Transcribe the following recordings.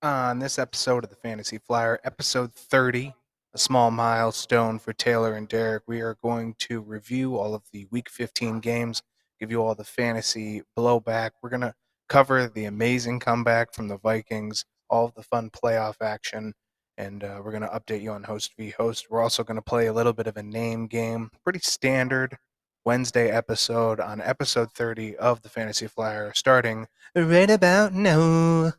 On this episode of the Fantasy Flyer, episode 30, a small milestone for Taylor and Derek, we are going to review all of the Week 15 games, give you all the fantasy blowback. We're going to cover the amazing comeback from the Vikings, all of the fun playoff action, and we're going to update you on host v host. We're also going to play a little bit of a name game, pretty standard Wednesday episode on episode 30 of the Fantasy Flyer, starting right about now.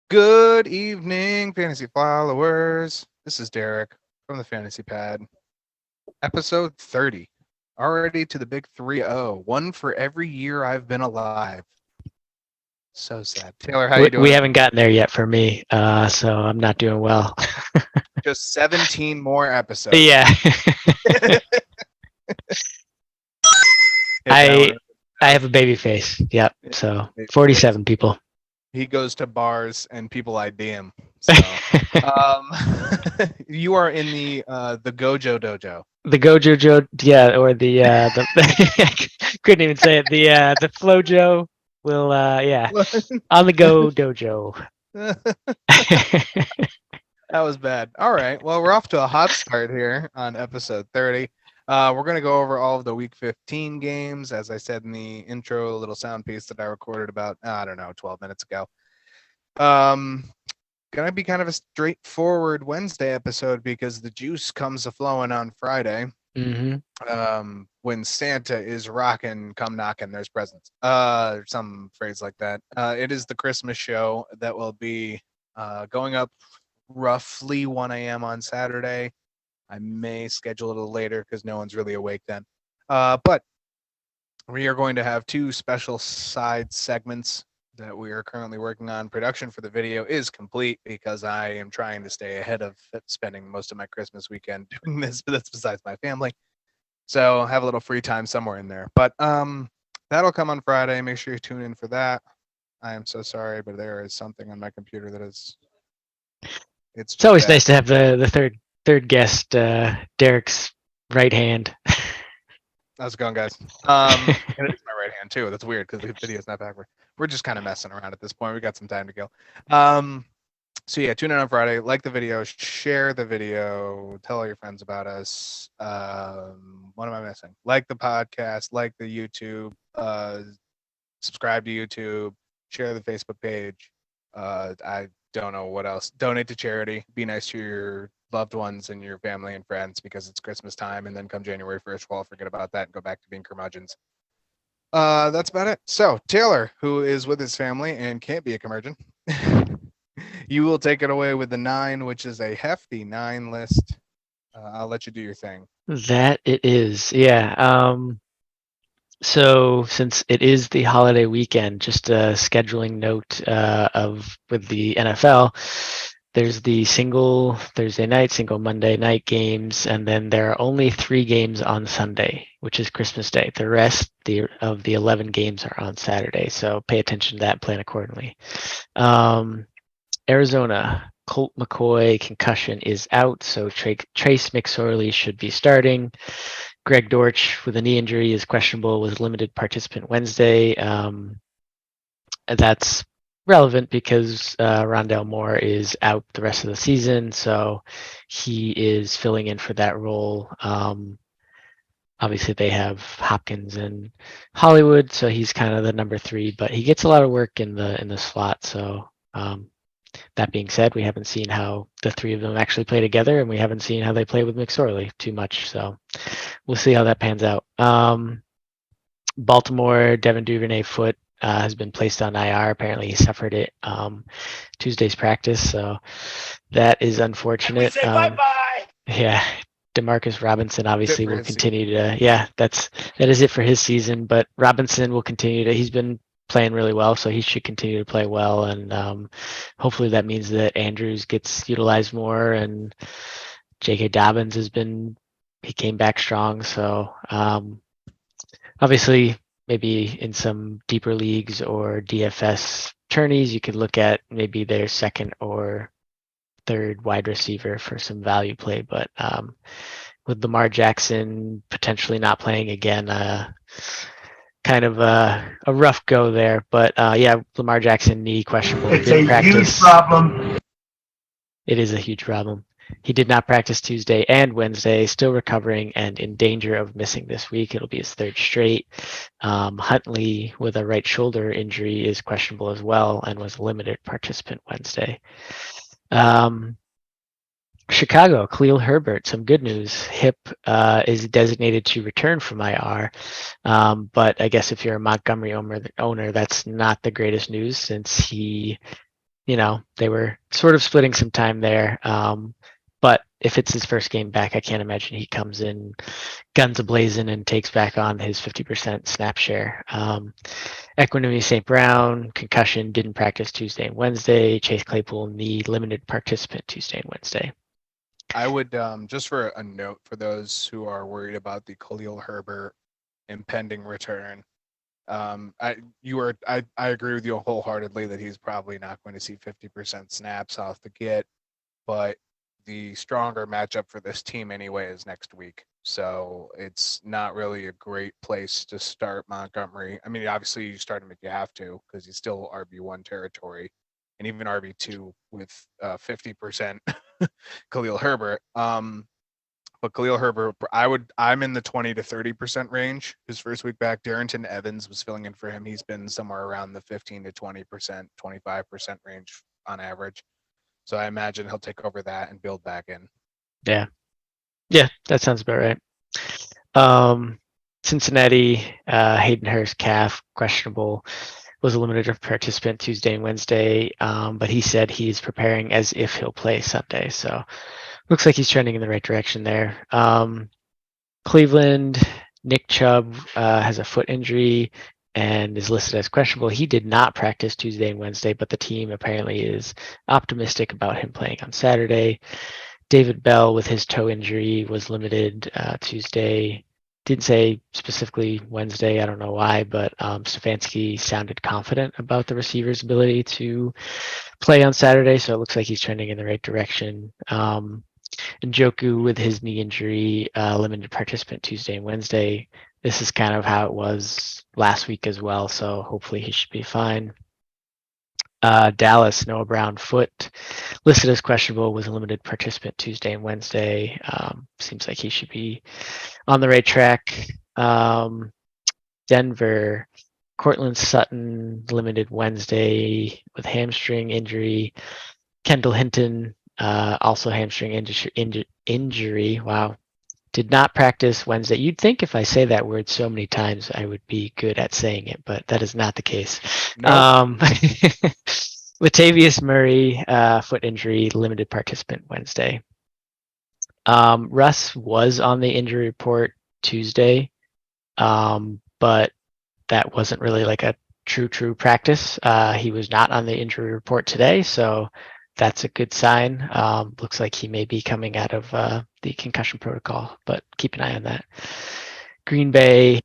Good evening, fantasy followers. This is Derek from the Fantasy Pad. Episode 30. Already to the big 3-0. One for every year I've been alive. So sad. Taylor, how you doing? We haven't gotten there yet for me, so I'm not doing well. Just 17 more episodes. Yeah. I have a baby face. Yep. So 47 people. He goes to bars and people ID him. So, you are in the Gojo Dojo. The Gojo, yeah, or the couldn't even say it. The Flojo will, yeah, on the Go Dojo. That was bad. All right. Well, we're off to a hot start here on episode 30. We're going to go over all of the Week 15 games. As I said in the intro, a little sound piece that I recorded about, 12 minutes ago. Going to be kind of a straightforward Wednesday episode because the juice comes a-flowing on Friday. Mm-hmm. When Santa is rocking, come knocking, there's presents. Some phrase like that. It is the Christmas show that will be going up roughly 1 a.m. on Saturday. I may schedule it a little later because no one's really awake then. But we are going to have two special side segments that we are currently working on. Production for the video is complete because I am trying to stay ahead of spending most of my Christmas weekend doing this, but that's besides my family. So I'll have a little free time somewhere in there. But that'll come on Friday. Make sure you tune in for that. I am so sorry, but there is something on my computer that is... It's always nice to have the third guest, Derek's right hand. How's it going, guys? And it's my right hand too. That's weird because the video's not backward. We're just kind of messing around at this point. We got some time to go. So yeah, tune in on Friday. Like the video, share the video, tell all your friends about us. What am I missing? Like the podcast, like the YouTube, subscribe to YouTube, share the Facebook page. I don't know what else. Donate to charity. Be nice to your loved ones and your family and friends because it's Christmas time, and then come January 1st, we'll all forget about that and go back to being curmudgeons. That's about it. So Taylor, who is with his family and can't be a curmudgeon, you will take it away with the 9, which is a hefty 9 list. I'll let you do your thing. That it is, yeah. So since it is the holiday weekend, just a scheduling note with the NFL. There's the single Thursday night, single Monday night games, and then there are only 3 games on Sunday, which is Christmas Day. The rest of the 11 games are on Saturday, so pay attention to that and plan accordingly. Arizona, Colt McCoy concussion is out, so Trace McSorley should be starting. Greg Dortch with a knee injury is questionable with limited participant Wednesday. That's relevant because Rondell Moore is out the rest of the season, so he is filling in for that role. Obviously, they have Hopkins and Hollywood, so he's kind of the number 3, but he gets a lot of work in the slot. So that being said, we haven't seen how the 3 of them actually play together, and we haven't seen how they play with McSorley too much. So we'll see how that pans out. Baltimore, Devin Duvernay foot has been placed on IR. Apparently, he suffered it Tuesday's practice, so that is unfortunate. We say bye-bye. Yeah, Demarcus Robinson obviously will season. continue to. Yeah, that is it for his season. But Robinson will continue to. He's been playing really well, so he should continue to play well, and hopefully that means that Andrews gets utilized more, and J.K. Dobbins he came back strong. So obviously, maybe in some deeper leagues or DFS tourneys, you could look at maybe their second or third wide receiver for some value play. But with Lamar Jackson potentially not playing again, kind of a rough go there. But yeah, Lamar Jackson knee questionable. It's a huge problem. It is a huge problem. He did not practice Tuesday and Wednesday, still recovering and in danger of missing this week. It'll be his third straight. Huntley with a right shoulder injury is questionable as well and was a limited participant Wednesday. Chicago, Khalil Herbert, some good news. Hip is designated to return from IR, but I guess if you're a Montgomery owner, that's not the greatest news since they were sort of splitting some time there. But if it's his first game back, I can't imagine he comes in guns a-blazing and takes back on his 50% snap share. Equinemy St. Brown, concussion, didn't practice Tuesday and Wednesday. Chase Claypool, knee, limited participant Tuesday and Wednesday. I would, just for a note for those who are worried about the Khalil Herbert impending return, I agree with you wholeheartedly that he's probably not going to see 50% snaps off the get, but the stronger matchup for this team anyway is next week. So it's not really a great place to start Montgomery. I mean, obviously you start him if you have to because he's still RB1 territory and even RB2 with 50% Khalil Herbert. But Khalil Herbert, I'm in the 20 to 30% range. His first week back, Darrington Evans was filling in for him. He's been somewhere around the 15 to 20%, 25% range on average. So I imagine he'll take over that and build back in. Yeah, that sounds about right. Cincinnati, Hayden Hurst calf questionable, was a limited participant Tuesday and Wednesday, but he said he's preparing as if he'll play Sunday. So looks like he's trending in the right direction there. Cleveland, Nick Chubb has a foot injury and is listed as questionable. He did not practice Tuesday and Wednesday, but the team apparently is optimistic about him playing on Saturday. David Bell with his toe injury was limited Tuesday. Didn't say specifically Wednesday. I don't know why, but Stefanski sounded confident about the receiver's ability to play on Saturday, so it looks like he's trending in the right direction. Njoku with his knee injury, limited participant Tuesday and Wednesday. This is kind of how it was last week as well, so hopefully he should be fine. Dallas, Noah Brown foot, listed as questionable, was a limited participant Tuesday and Wednesday. Seems like he should be on the right track. Denver, Cortland Sutton, limited Wednesday with hamstring injury. Kendall Hinton, also hamstring injury. Wow. Did not practice Wednesday. You'd think if I say that word so many times, I would be good at saying it, but that is not the case. Nope. Latavius Murray, foot injury, limited participant Wednesday. Russ was on the injury report Tuesday, but that wasn't really like a true practice. He was not on the injury report today, so that's a good sign. Looks like he may be coming out of the concussion protocol, but keep an eye on that. Green Bay.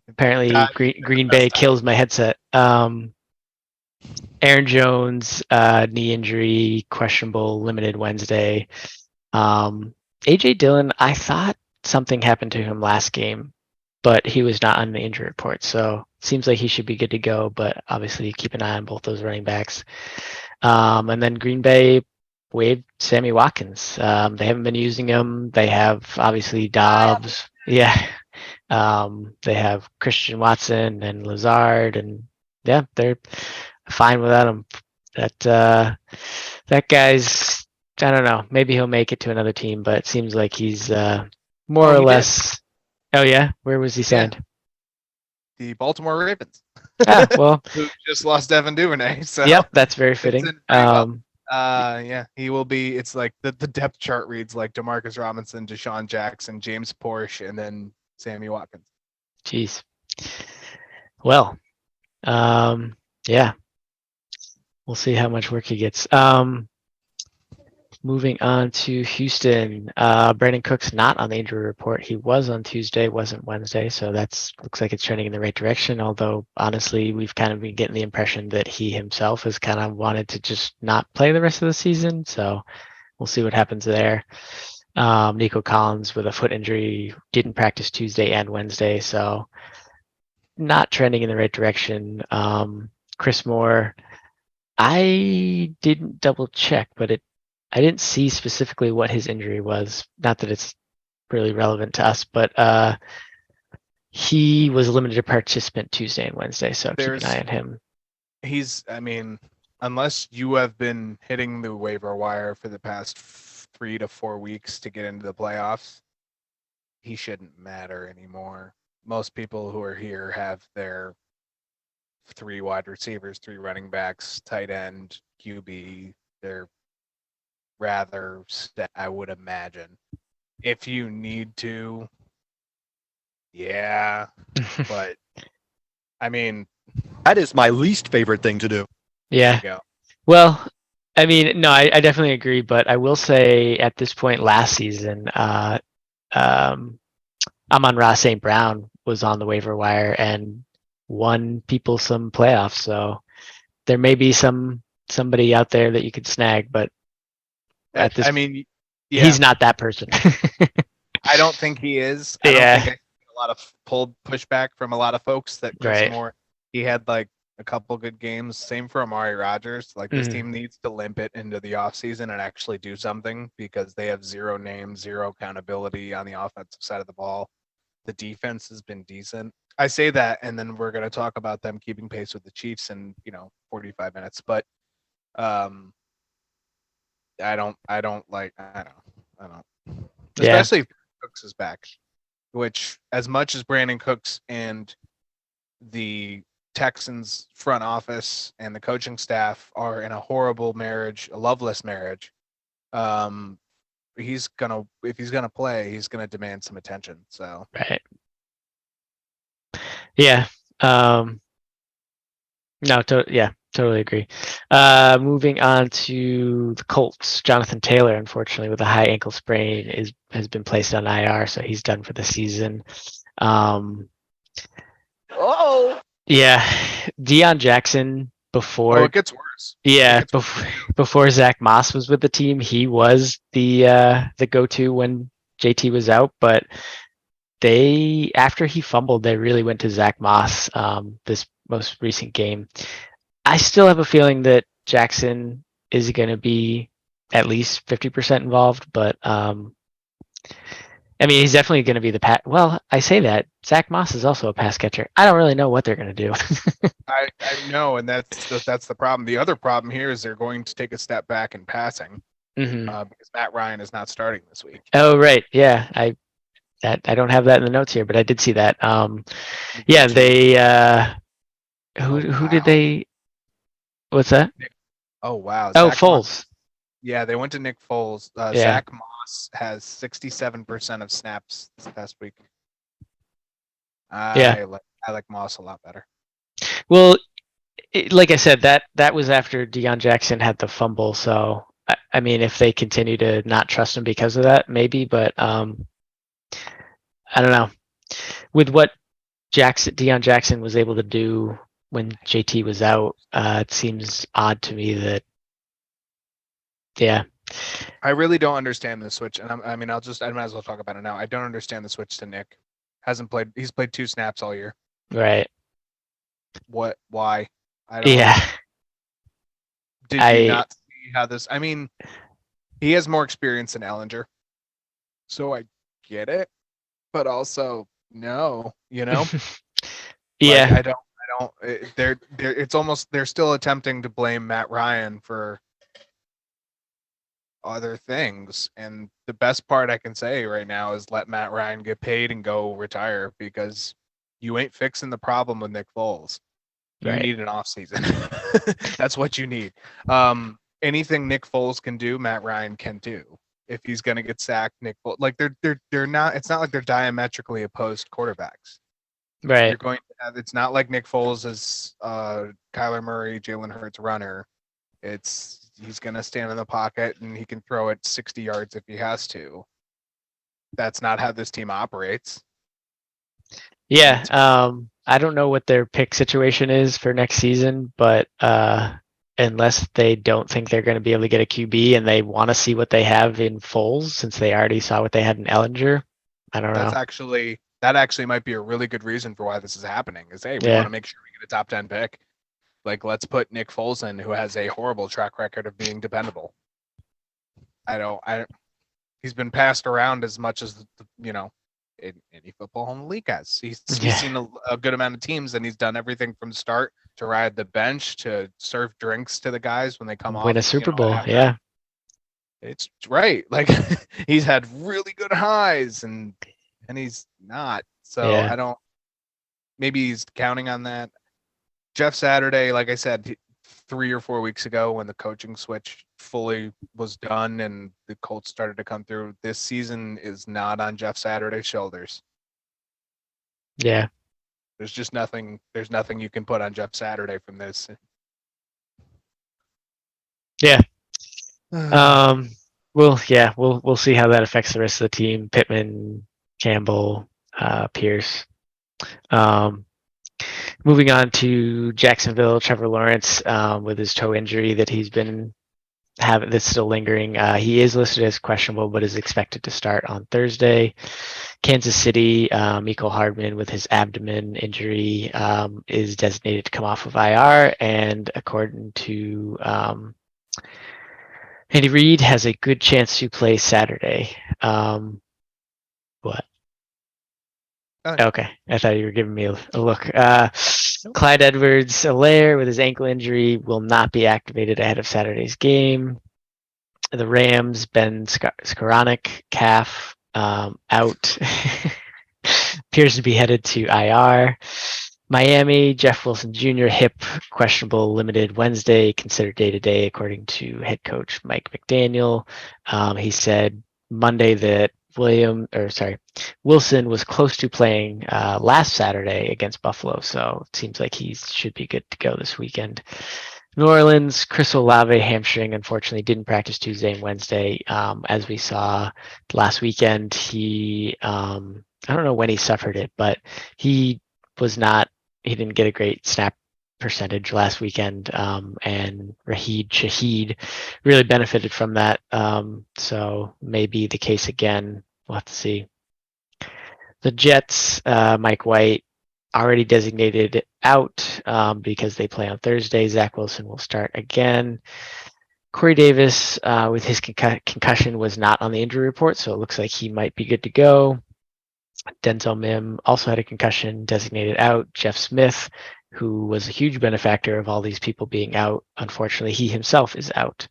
Apparently, Green Bay kills my headset. Aaron Jones, knee injury, questionable, limited Wednesday. AJ Dillon, I thought something happened to him last game, but he was not on the injury report. So seems like he should be good to go, but obviously keep an eye on both those running backs. And then Green Bay waived Sammy Watkins. They haven't been using him. They have obviously Dobbs. Yeah. They have Christian Watson and Lazard, and yeah, they're fine without him. That guy's, I don't know, maybe he'll make it to another team, but it seems like he's more Oh, or he did. less. Oh yeah, where was he signed? The Baltimore Ravens, Ah, well, who just lost Evan Duvernay. So yep, that's very fits fitting. in pretty well. Yeah, he will be. It's like the depth chart reads like Demarcus Robinson, Deshaun Jackson, James Porsche, and then Sammy Watkins. Jeez. Well, yeah, we'll see how much work he gets. Moving on to Houston, Brandon Cook's not on the injury report. He was on Tuesday, wasn't Wednesday, so that's looks like it's trending in the right direction. Although honestly, we've kind of been getting the impression that he himself has kind of wanted to just not play the rest of the season. So we'll see what happens there. Nico Collins with a foot injury didn't practice Tuesday and Wednesday, so not trending in the right direction. Chris Moore, I didn't double check, but I didn't see specifically what his injury was. Not that it's really relevant to us, but he was a limited participant Tuesday and Wednesday, so keep an eye on him. I mean, unless you have been hitting the waiver wire for the past 3 to 4 weeks to get into the playoffs, he shouldn't matter anymore. Most people who are here have their 3 wide receivers, 3 running backs, tight end, QB. They're rather set, I would imagine. If you need to, yeah, but I mean, that is my least favorite thing to do. Yeah. Go. Well, I mean, no, I definitely agree, but I will say at this point last season, Amon-Ra St. Brown was on the waiver wire and won people some playoffs. So there may be somebody out there that you could snag, but at this, I mean, yeah, he's not that person. I don't think he is. I don't think I see a lot of pushback from a lot of folks that Chris Right. Moore, he had like a couple good games. Same for Amari Rodgers. Like this team needs to limp it into the offseason and actually do something because they have 0 names, 0 accountability on the offensive side of the ball. The defense has been decent. I say that, and then we're going to talk about them keeping pace with the Chiefs in 45 minutes. But I don't. Especially if Cooks is back, which as much as Brandon Cooks and the Texans front office and the coaching staff are in a horrible marriage, a loveless marriage, if he's gonna play, he's gonna demand some attention. So right. Yeah. No, totally agree. Moving on to the Colts, Jonathan Taylor, unfortunately, with a high ankle sprain, has been placed on IR, so he's done for the season. Yeah, Deion Jackson before. it gets worse. Yeah, before Zach Moss was with the team, he was the go-to when JT was out, but after he fumbled, they really went to Zach Moss this most recent game. I still have a feeling that Jackson is going to be at least 50% involved, but I mean, he's definitely going to be the pass. Well, I say that Zach Moss is also a pass catcher. I don't really know what they're going to do. I know, and that's the problem. The other problem here is they're going to take a step back in passing because Matt Ryan is not starting this week. Oh, right. Yeah, I don't have that in the notes here, but I did see that. Yeah, they who did they? What's that? Oh wow. Oh, Zach Foles. Moss. Yeah, they went to Nick Foles. Yeah. Zach Moss has 67% of snaps this past week. I like Moss a lot better. Well, like I said, that was after Deion Jackson had the fumble. So I mean, if they continue to not trust him because of that, maybe. But I don't know. With what Deion Jackson was able to do when JT was out, it seems odd to me that. Yeah. I really don't understand the switch, and I might as well talk about it now. I don't understand the switch to Nick. He's played 2 snaps all year. Right. What? Why? I don't. Yeah. Did you not see how this? I mean, he has more experience than Ellinger, so I get it, but also no. Yeah. I don't. It's almost they're still attempting to blame Matt Ryan for other things. And the best part I can say right now is let Matt Ryan get paid and go retire, because you ain't fixing the problem with Nick Foles. You Right. need an off season. That's what you need. Anything Nick Foles can do, Matt Ryan can do. If he's gonna get sacked, Nick Foles, like they're not. It's not like they're diametrically opposed quarterbacks. Right. You're going to have. It's not like Nick Foles is Kyler Murray, Jalen Hurts runner. He's gonna stand in the pocket and he can throw it 60 yards if he has to. That's not how this team operates. Yeah. I don't know what their pick situation is for next season, but unless they don't think they're going to be able to get a QB and they want to see what they have in Foles, since they already saw what they had in Ellinger, I don't know. That actually might be a really good reason for why this is happening. Is hey, we want to make sure we get a top 10 pick. Like, let's put Nick Foles in, who has a horrible track record of being dependable. He's been passed around as much as in any football in the league has. He's seen a good amount of teams, and he's done everything from start to ride the bench to serve drinks to the guys when they come off. Win a Super Bowl, yeah. It's right. Like he's had really good highs, and he's not. So Yeah. I don't. Maybe he's counting on that. Jeff Saturday, like I said 3 or 4 weeks ago, when the coaching switch fully was done and the Colts started to come through, this season is not on Jeff Saturday's shoulders. Yeah. There's just nothing. There's nothing you can put on Jeff Saturday from this. Yeah. We'll see how that affects the rest of the team. Pittman, Campbell, Pierce. Moving on to Jacksonville, Trevor Lawrence with his toe injury that he's been having, that's still lingering. He is listed as questionable, but is expected to start on Thursday. Kansas City, Mecole Hardman with his abdomen injury is designated to come off of IR, and according to Andy Reid, has a good chance to play Saturday. What? Okay, I thought you were giving me a look. Clyde Edwards-Helaire with his ankle injury will not be activated ahead of Saturday's game. The Rams, Ben Skoranek, calf, out. Appears to be headed to IR. Miami, Jeff Wilson Jr., hip, questionable, limited Wednesday, considered day-to-day, according to head coach Mike McDaniel. He said Monday that Wilson was close to playing last Saturday against Buffalo, so it seems like he should be good to go this weekend. New Orleans, Chris Olave hamstring, unfortunately didn't practice Tuesday and Wednesday. As we saw last weekend, he I don't know when he suffered it, but he didn't get a great snap percentage last weekend, and Raheed Shaheed really benefited from that. So maybe the case again. We'll have to see. The Jets, Mike White, already designated out because they play on Thursday. Zach Wilson will start again. Corey Davis with his concussion was not on the injury report, so it looks like he might be good to go. Denzel Mim also had a concussion, designated out. Jeff Smith, who was a huge benefactor of all these people being out, unfortunately, he himself is out.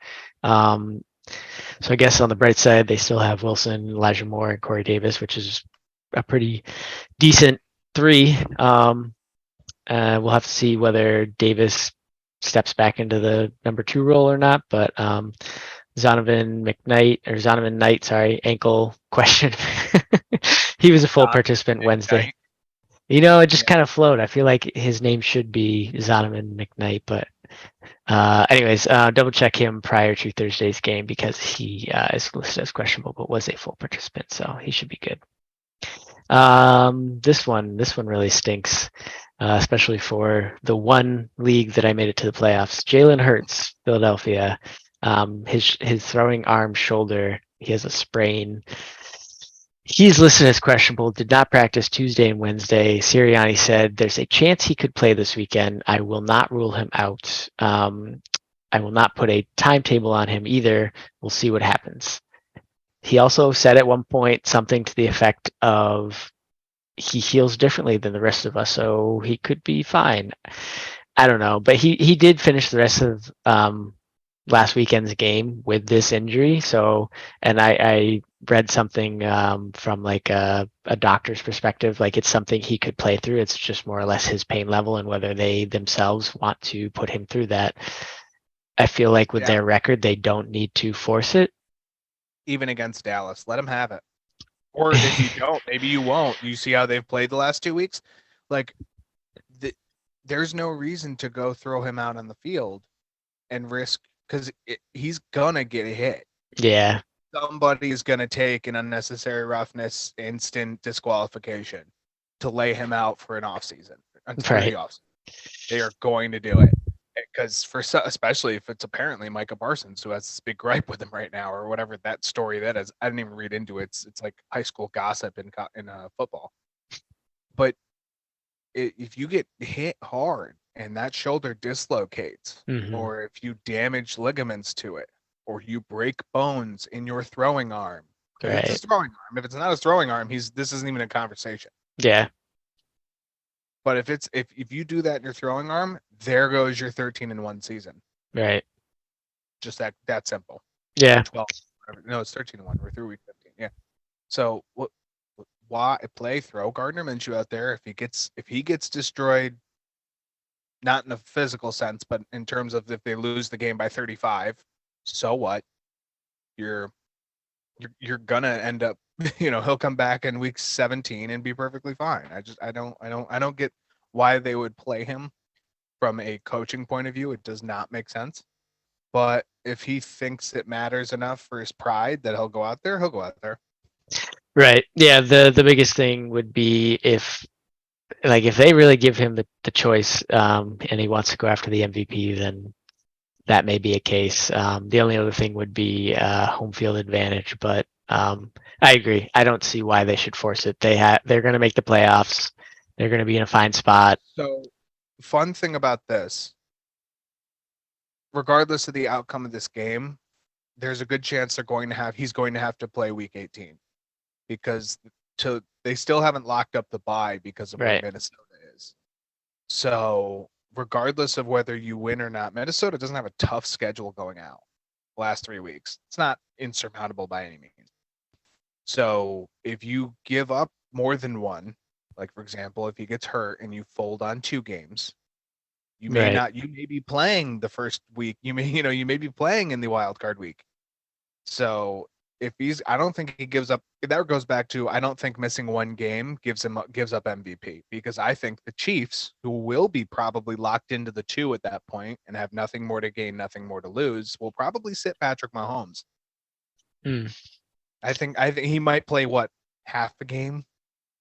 So I guess on the bright side, they still have Wilson, Elijah Moore, and Corey Davis, which is a pretty decent three. We'll have to see whether Davis steps back into the number 2 role or not, but Zonovan Knight, ankle question. He was a full participant Wednesday. It just kind of flowed. I feel like his name should be Zonovan McKnight, but anyways, double check him prior to Thursday's game because he is listed as questionable, but was a full participant, so he should be good. This one really stinks, especially for the one league that I made it to the playoffs. Jalen Hurts, Philadelphia. His throwing arm shoulder, he has a sprain. He's listed as questionable, did not practice Tuesday and Wednesday. Sirianni said there's a chance he could play this weekend. I will not rule him out. I will not put a timetable on him either. We'll see what happens. He also said at one point something to the effect of he heals differently than the rest of us, so he could be fine. I don't know, but he did finish the rest of last weekend's game with this injury. So, and I read something from like a doctor's perspective, like it's something he could play through. It's just more or less his pain level and whether they themselves want to put him through that. I feel like with Yeah. their record, they don't need to force it. Even against Dallas, let him have it. Or if you don't, maybe you won't. You see how they've played the last 2 weeks? Like, there's no reason to go throw him out on the field and risk, because he's gonna get hit. Yeah, Somebody's gonna take an unnecessary roughness, instant disqualification to lay him out for an off season. Right. They are going to do it because especially if it's apparently Micah Parsons who has this big gripe with him right now, or whatever that story that is. I didn't even read into it. It's like high school gossip in football. But if you get hit hard and that shoulder dislocates, Mhm. or if you damage ligaments to it, or you break bones in your throwing arm, because it's Right. his throwing arm. If it's not his throwing arm, this isn't even a conversation. Yeah. But if you do that in your throwing arm, there goes your 13-1 season. Right. Just that simple. Yeah. 12. No, it's 13-1. We're through week 15. Yeah. So why throw Gardner Minshew out there if he gets destroyed, not in a physical sense, but in terms of if they lose the game by 35, so what? You're gonna end up, he'll come back in week 17 and be perfectly fine. I don't get why they would play him from a coaching point of view. It does not make sense. But if he thinks it matters enough for his pride that he'll go out there, he'll go out there. Right. Yeah. The biggest thing would be if they really give him the choice, and he wants to go after the MVP, then that may be a case. The only other thing would be home field advantage, but I agree. I don't see why they should force it. They're going to make the playoffs. They're going to be in a fine spot. So, fun thing about this, regardless of the outcome of this game, there's a good chance he's going to have to play week 18, because they still haven't locked up the bye because of where Right. Minnesota is. So regardless of whether you win or not, Minnesota doesn't have a tough schedule going out last 3 weeks. It's not insurmountable by any means. So if you give up more than one, like for example, if he gets hurt and you fold on 2 games, you may Right. not. You may be playing the first week. You may be playing in the wild card week. So I don't think he gives up. That goes back to, I don't think missing one game gives up MVP, because I think the Chiefs, who will be probably locked into the 2 at that point and have nothing more to gain, nothing more to lose, will probably sit Patrick Mahomes. Mm. I think he might play half a game,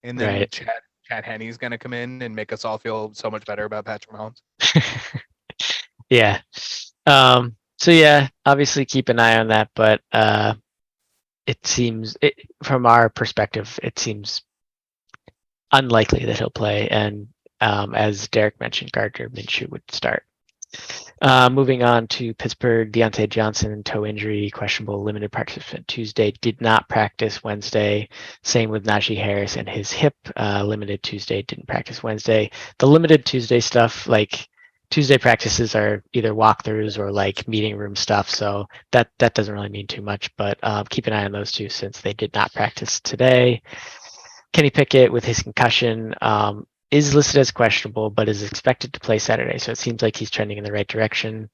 and then Right. Chad Henney's going to come in and make us all feel so much better about Patrick Mahomes. Yeah. So yeah, obviously keep an eye on that, but from our perspective, it seems unlikely that he'll play. And as Derek mentioned, Gardner Minshew would start. Moving on to Pittsburgh, Deontay Johnson, toe injury, questionable, limited participant Tuesday, did not practice Wednesday. Same with Najee Harris and his hip, limited Tuesday, didn't practice Wednesday. The limited Tuesday stuff, like Tuesday practices are either walkthroughs or like meeting room stuff, so that doesn't really mean too much, but keep an eye on those two since they did not practice today. Kenny Pickett with his concussion is listed as questionable, but is expected to play Saturday. So it seems like he's trending in the right direction.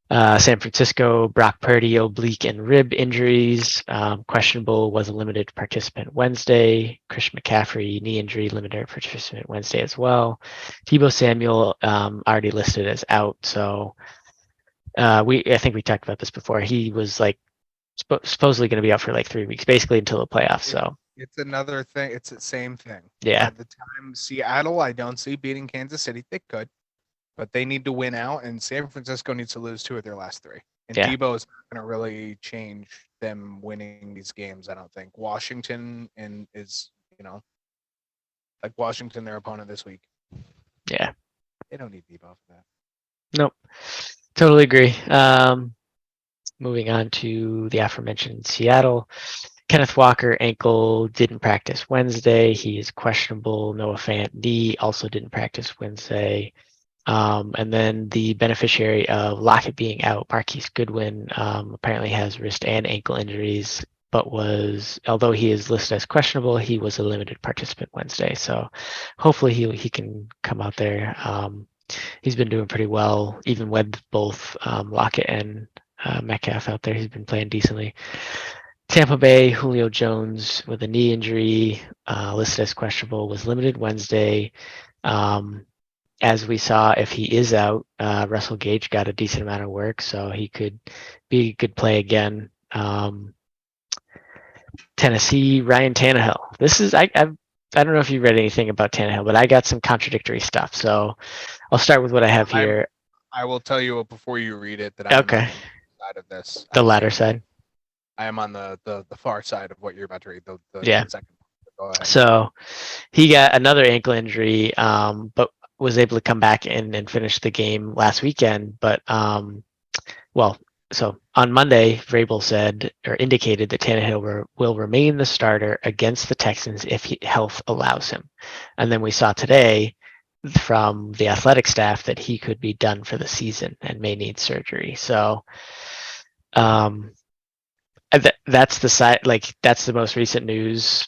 San Francisco, Brock Purdy, oblique and rib injuries. Questionable, was a limited participant Wednesday. Christian McCaffrey, knee injury, limited participant Wednesday as well. Deebo Samuel already listed as out. So I think we talked about this before. He was like supposedly going to be out for like 3 weeks, basically until the playoffs. So it's another thing. It's the same thing. Yeah. At the time, Seattle, I don't see beating Kansas City. They could, but they need to win out, and San Francisco needs to lose 2 of their last 3. And Yeah. Deebo is not going to really change them winning these games, I don't think. Washington is, like Washington, their opponent this week. Yeah. They don't need Deebo for that. Nope. Totally agree. Moving on to the aforementioned Seattle. Kenneth Walker, ankle, didn't practice Wednesday. He is questionable. Noah Fant, knee, also didn't practice Wednesday. And then the beneficiary of Lockett being out, Marquise Goodwin, apparently has wrist and ankle injuries, but although he is listed as questionable, he was a limited participant Wednesday. So hopefully he can come out there. He's been doing pretty well, even with both Lockett and Metcalf out there. He's been playing decently. Tampa Bay, Julio Jones with a knee injury, listed as questionable, was limited Wednesday. As we saw, if he is out, Russell Gage got a decent amount of work, so he could be a good play again. Tennessee, Ryan Tannehill. This is I don't know if you read anything about Tannehill, but I got some contradictory stuff. So I'll start with what I have here. I will tell you before you read it that I'm Okay. on the side of this. The latter side. I am on the far side of what you're about to read. The Yeah. second. Go ahead. So he got another ankle injury, but was able to come back and finish the game last weekend. But so on Monday, Vrabel said or indicated that Tannehill will remain the starter against the Texans if health allows him. And then we saw today from the athletic staff that he could be done for the season and may need surgery. So that's the side, like that's the most recent news.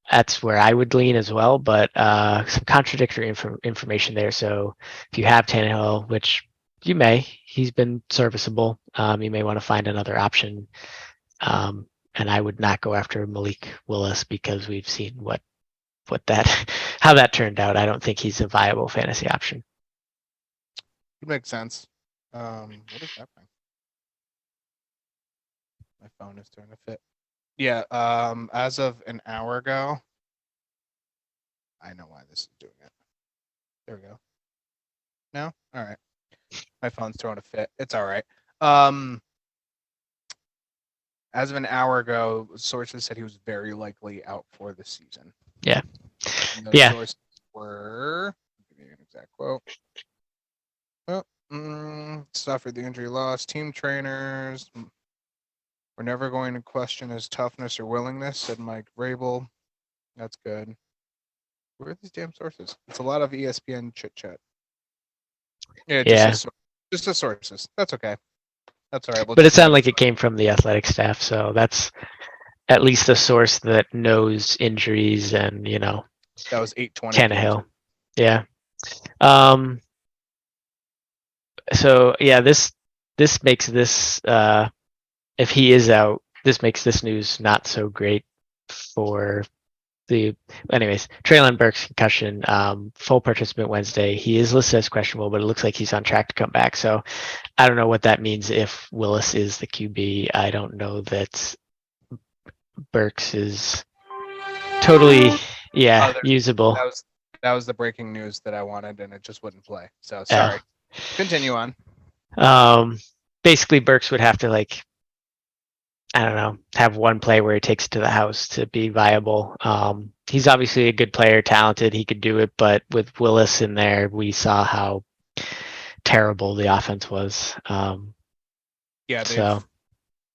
That's where I would lean as well, but some contradictory information there. So if you have Tannehill, which you may, he's been serviceable. You may want to find another option. And I would not go after Malik Willis because we've seen how that turned out. I don't think he's a viable fantasy option. It makes sense. What is happening? My phone is throwing a fit. Yeah, as of an hour ago, I know why this is doing it. There we go. No? All right. My phone's throwing a fit. It's all right. As of an hour ago, sources said he was very likely out for the season. Yeah. And those Yeah. sources were, I'll give you an exact quote. Suffered the injury loss. Team trainers, we're never going to question his toughness or willingness, said Mike Vrabel. That's good. Where are these damn sources? It's a lot of ESPN chit chat. Yeah, just the sources. That's okay. That's all right. But it sounded like it came from the athletic staff, so that's at least a source that knows injuries and that was 8:20. Tannehill. Yeah. So yeah, this makes this if he is out, this makes this news not so great for anyways, Treylon Burks concussion, full participant Wednesday. He is listed as questionable, but it looks like he's on track to come back. So I don't know what that means if Willis is the QB. I don't know that Burks is totally usable. That was the breaking news that I wanted, and it just wouldn't play. So sorry. Continue on. Basically Burks would have to I don't know, have one play where he takes it to the house to be viable. He's obviously a good player, talented. He could do it, but with Willis in there, we saw how terrible the offense was.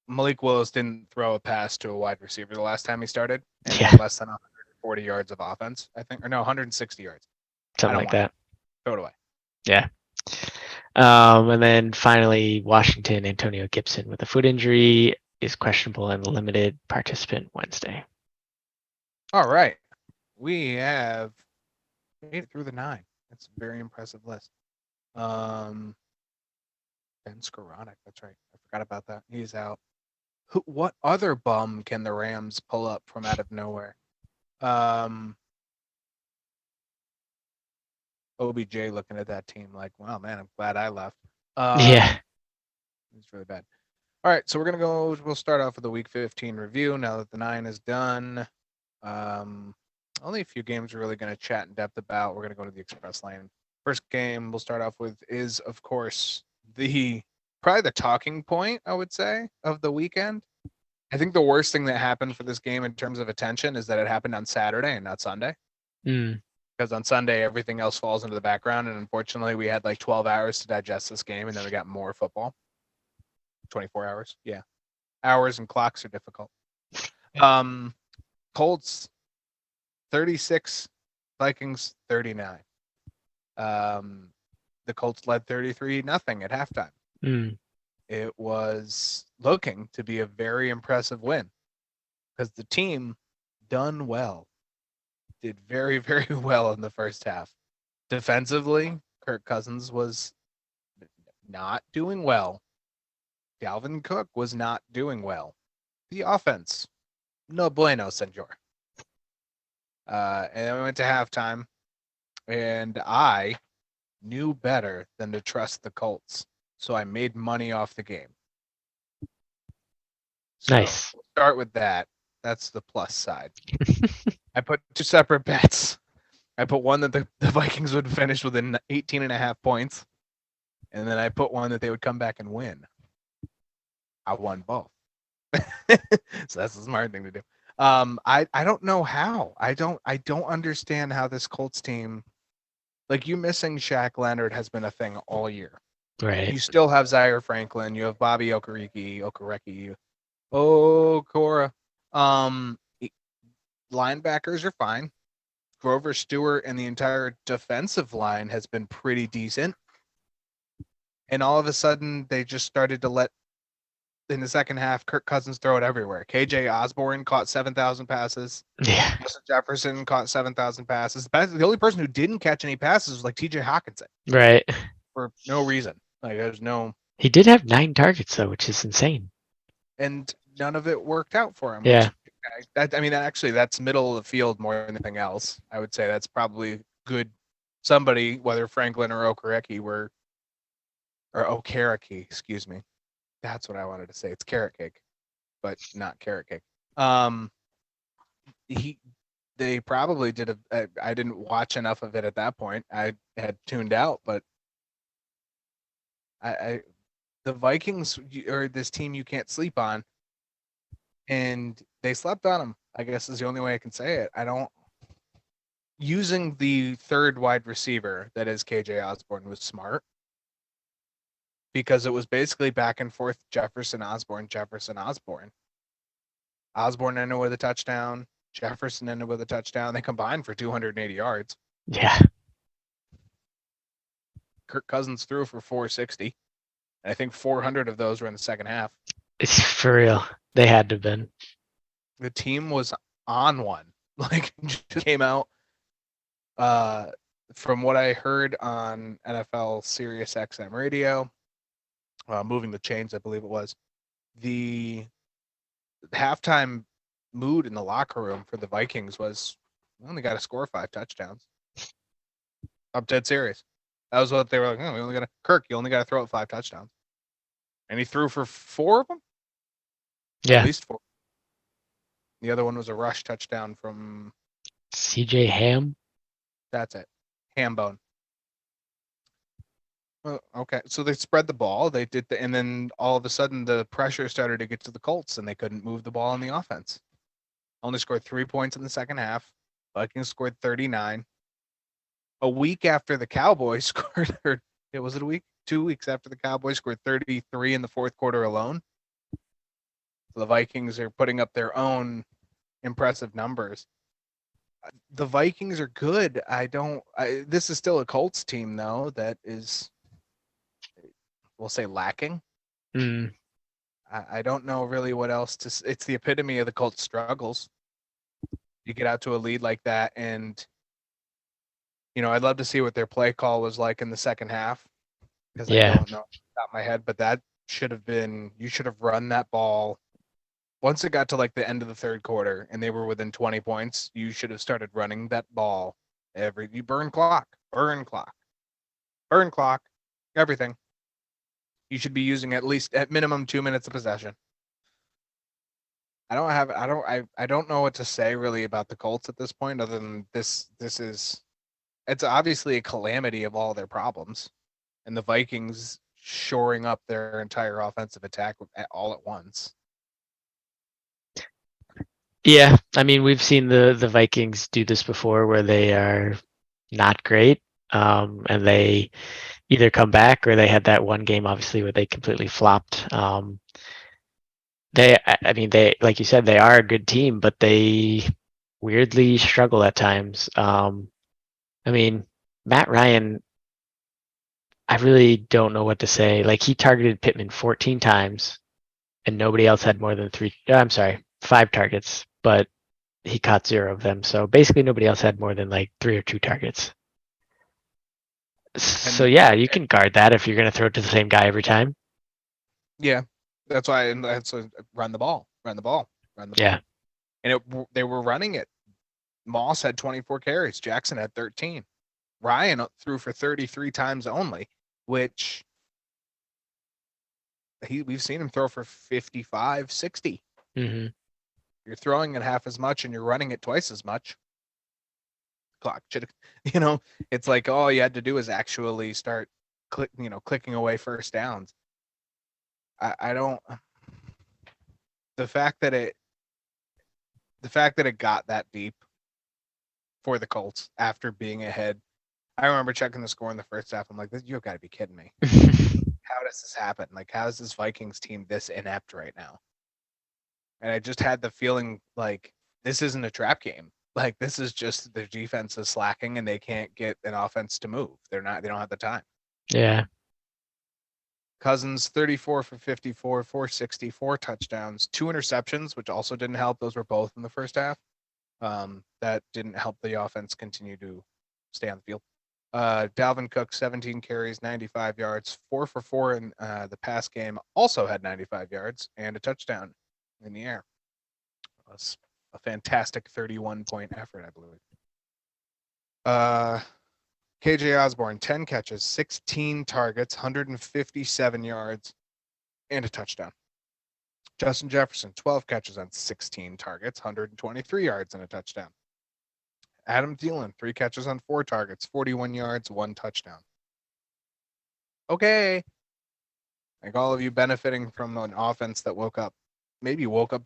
Malik Willis didn't throw a pass to a wide receiver the last time he started, and less than 140 yards of offense, I think, or no, 160 yards. Something like that. Throw it away. Yeah. And then finally, Washington, Antonio Gibson with a foot injury is questionable and limited participant Wednesday. All right. We have made it through the 9. That's a very impressive list. Ben Skoranek, that's right. I forgot about that. He's out. What other bum can the Rams pull up from out of nowhere? OBJ looking at that team like, wow, man, I'm glad I left. It's really bad. All right, so we'll start off with the Week 15 review now that the 9 is done. Only a few games we're really going to chat in depth about. We're going to go to the Express Lane. First game we'll start off with is, of course, probably the talking point, I would say, of the weekend. I think the worst thing that happened for this game in terms of attention is that it happened on Saturday and not Sunday. Because on Sunday, everything else falls into the background, and unfortunately, we had 12 hours to digest this game, and then we got more football. 24 hours, yeah. Hours and clocks are difficult. Colts 36, Vikings 39. The Colts led 33-0 at halftime. Mm. It was looking to be a very impressive win because the team done well, did very, very well in the first half. Defensively, Kirk Cousins was not doing well. Dalvin Cook was not doing well. The offense, no bueno, senor. And then we went to halftime, and I knew better than to trust the Colts, so I made money off the game. So Nice. we'll start with that. That's the plus side. I put 2 separate bets. I put one that the Vikings would finish within 18.5 points, and then I put one that they would come back and win. I won both. So that's a smart thing to do. I don't know how. I don't understand how this Colts team, like, you missing Shaq Leonard has been a thing all year. Right. You still have Zaire Franklin. You have Bobby Okereke. Oh, Cora. Linebackers are fine. Grover Stewart and the entire defensive line has been pretty decent. And all of a sudden, they just started to let, in the second half, Kirk Cousins throw it everywhere. KJ Osborne caught 7,000 passes. Yeah. Justin Jefferson caught 7,000 passes. The only person who didn't catch any passes was like TJ Hawkinson Right. for no reason. Like, there's no, He did have 9 targets though, which is insane. and none of it worked out for him. Yeah. That's middle of the field more than anything else. I would say that's probably good. Somebody, whether Franklin or Okereke excuse me. That's what I wanted to say. It's carrot cake, but not carrot cake. They probably did I didn't watch enough of it at that point. I had tuned out, but the Vikings are this team you can't sleep on, and they slept on them, I guess is the only way I can say it. Using the third wide receiver that is KJ Osborne was smart because it was basically back and forth Jefferson Osborne. Osborne ended with a touchdown. Jefferson ended with a touchdown. They combined for 280 yards. Yeah. Kirk Cousins threw for 460. I think 400 of those were in the second half. It's for real. They had to have been. The team was on one. Like, just came out. From what I heard on NFL Sirius XM radio, moving the chains, I believe it was, the halftime mood in the locker room for the Vikings was, we only got to score 5 touchdowns. I'm dead serious. That was what they were like. Oh, Kirk, you only got to throw it 5 touchdowns. And he threw for 4 of them? Yeah. At least 4. The other one was a rush touchdown from CJ Ham. That's it. Hambone. Well, okay. So they spread the ball. They did and then all of a sudden the pressure started to get to the Colts and they couldn't move the ball in the offense. Only scored 3 points in the second half. Vikings scored 39. A week after the Cowboys scored, or was it a week? 2 weeks after the Cowboys scored 33 in the fourth quarter alone. So the Vikings are putting up their own impressive numbers. The Vikings are good. This is still a Colts team, though, that is, we'll say, lacking. Mm. I don't know really what else to. It's the epitome of the Colts struggles. You get out to a lead like that, and I'd love to see what their play call was like in the second half, because I don't know off the top of my head. But that should have been. You should have run that ball. Once it got to like the end of the third quarter and they were within 20 points, you should have started running that ball you burn clock, everything. You should be using at minimum 2 minutes of possession. I don't know what to say really about the Colts at this point, other than it's obviously a calamity of all their problems, and the Vikings shoring up their entire offensive attack all at once. Yeah, I mean, we've seen the Vikings do this before where they are not great, and they either come back or they had that one game, obviously, where they completely flopped. They, like you said, they are a good team, but they weirdly struggle at times. I mean, Matt Ryan I really don't know what to say. Like, he targeted Pittman 14 times, and nobody else had more than 5 targets, but he caught 0 of them. So basically, nobody else had more than like 3 or 2 targets. So And yeah, you can guard that if you're going to throw it to the same guy every time. yeah, that's why. And that's run the ball, run the ball, run the Yeah. ball. And they were running it. Moss had 24 carries. Jackson had 13. Ryan threw for 33 times only, which we've seen him throw for 55, 60. Mm-hmm. You're throwing it half as much and you're running it twice as much. Clock should, it's like all you had to do is actually start clicking away first downs. I don't. The fact that it got that deep for the Colts after being ahead. I remember checking the score in the first half. I'm like, you've got to be kidding me. How does this happen? Like, how is this Vikings team this inept right now? And I just had the feeling like this isn't a trap game. Like, this is just their defense is slacking and they can't get an offense to move. They don't have the time. Yeah. Cousins 34 for 54, 464 touchdowns, 2 interceptions, which also didn't help. Those were both in the first half. That didn't help the offense continue to stay on the field. Dalvin Cook 17 carries, 95 yards, 4 for 4 in the pass game. Also had 95 yards and a touchdown in the air. It was a fantastic 31-point effort, I believe. KJ Osborne 10 catches, 16 targets, 157 yards, and a touchdown. Justin Jefferson 12 catches on 16 targets, 123 yards, and a touchdown. Adam Thielen 3 catches on 4 targets, 41 yards, 1 touchdown. Okay. Like all of you benefiting from an offense that woke up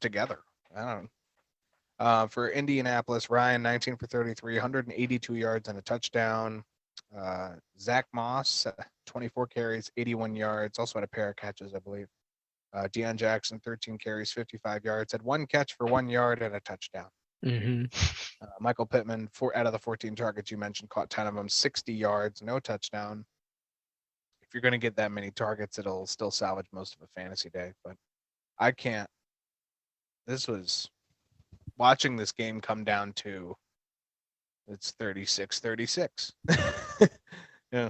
together. I don't know. For Indianapolis, Ryan 19 for 33, 182 yards and a touchdown. Zach Moss 24 carries, 81 yards, also had a pair of catches, I believe. Deion Jackson 13 carries, 55 yards, had 1 catch for 1 yard and a touchdown. Mm-hmm. Michael Pittman, 4 out of the 14 targets you mentioned, caught 10 of them, 60 yards, no touchdown. If you're going to get that many targets, it'll still salvage most of a fantasy day. But I can't. This was watching this game come down to it's 36-36. Yeah.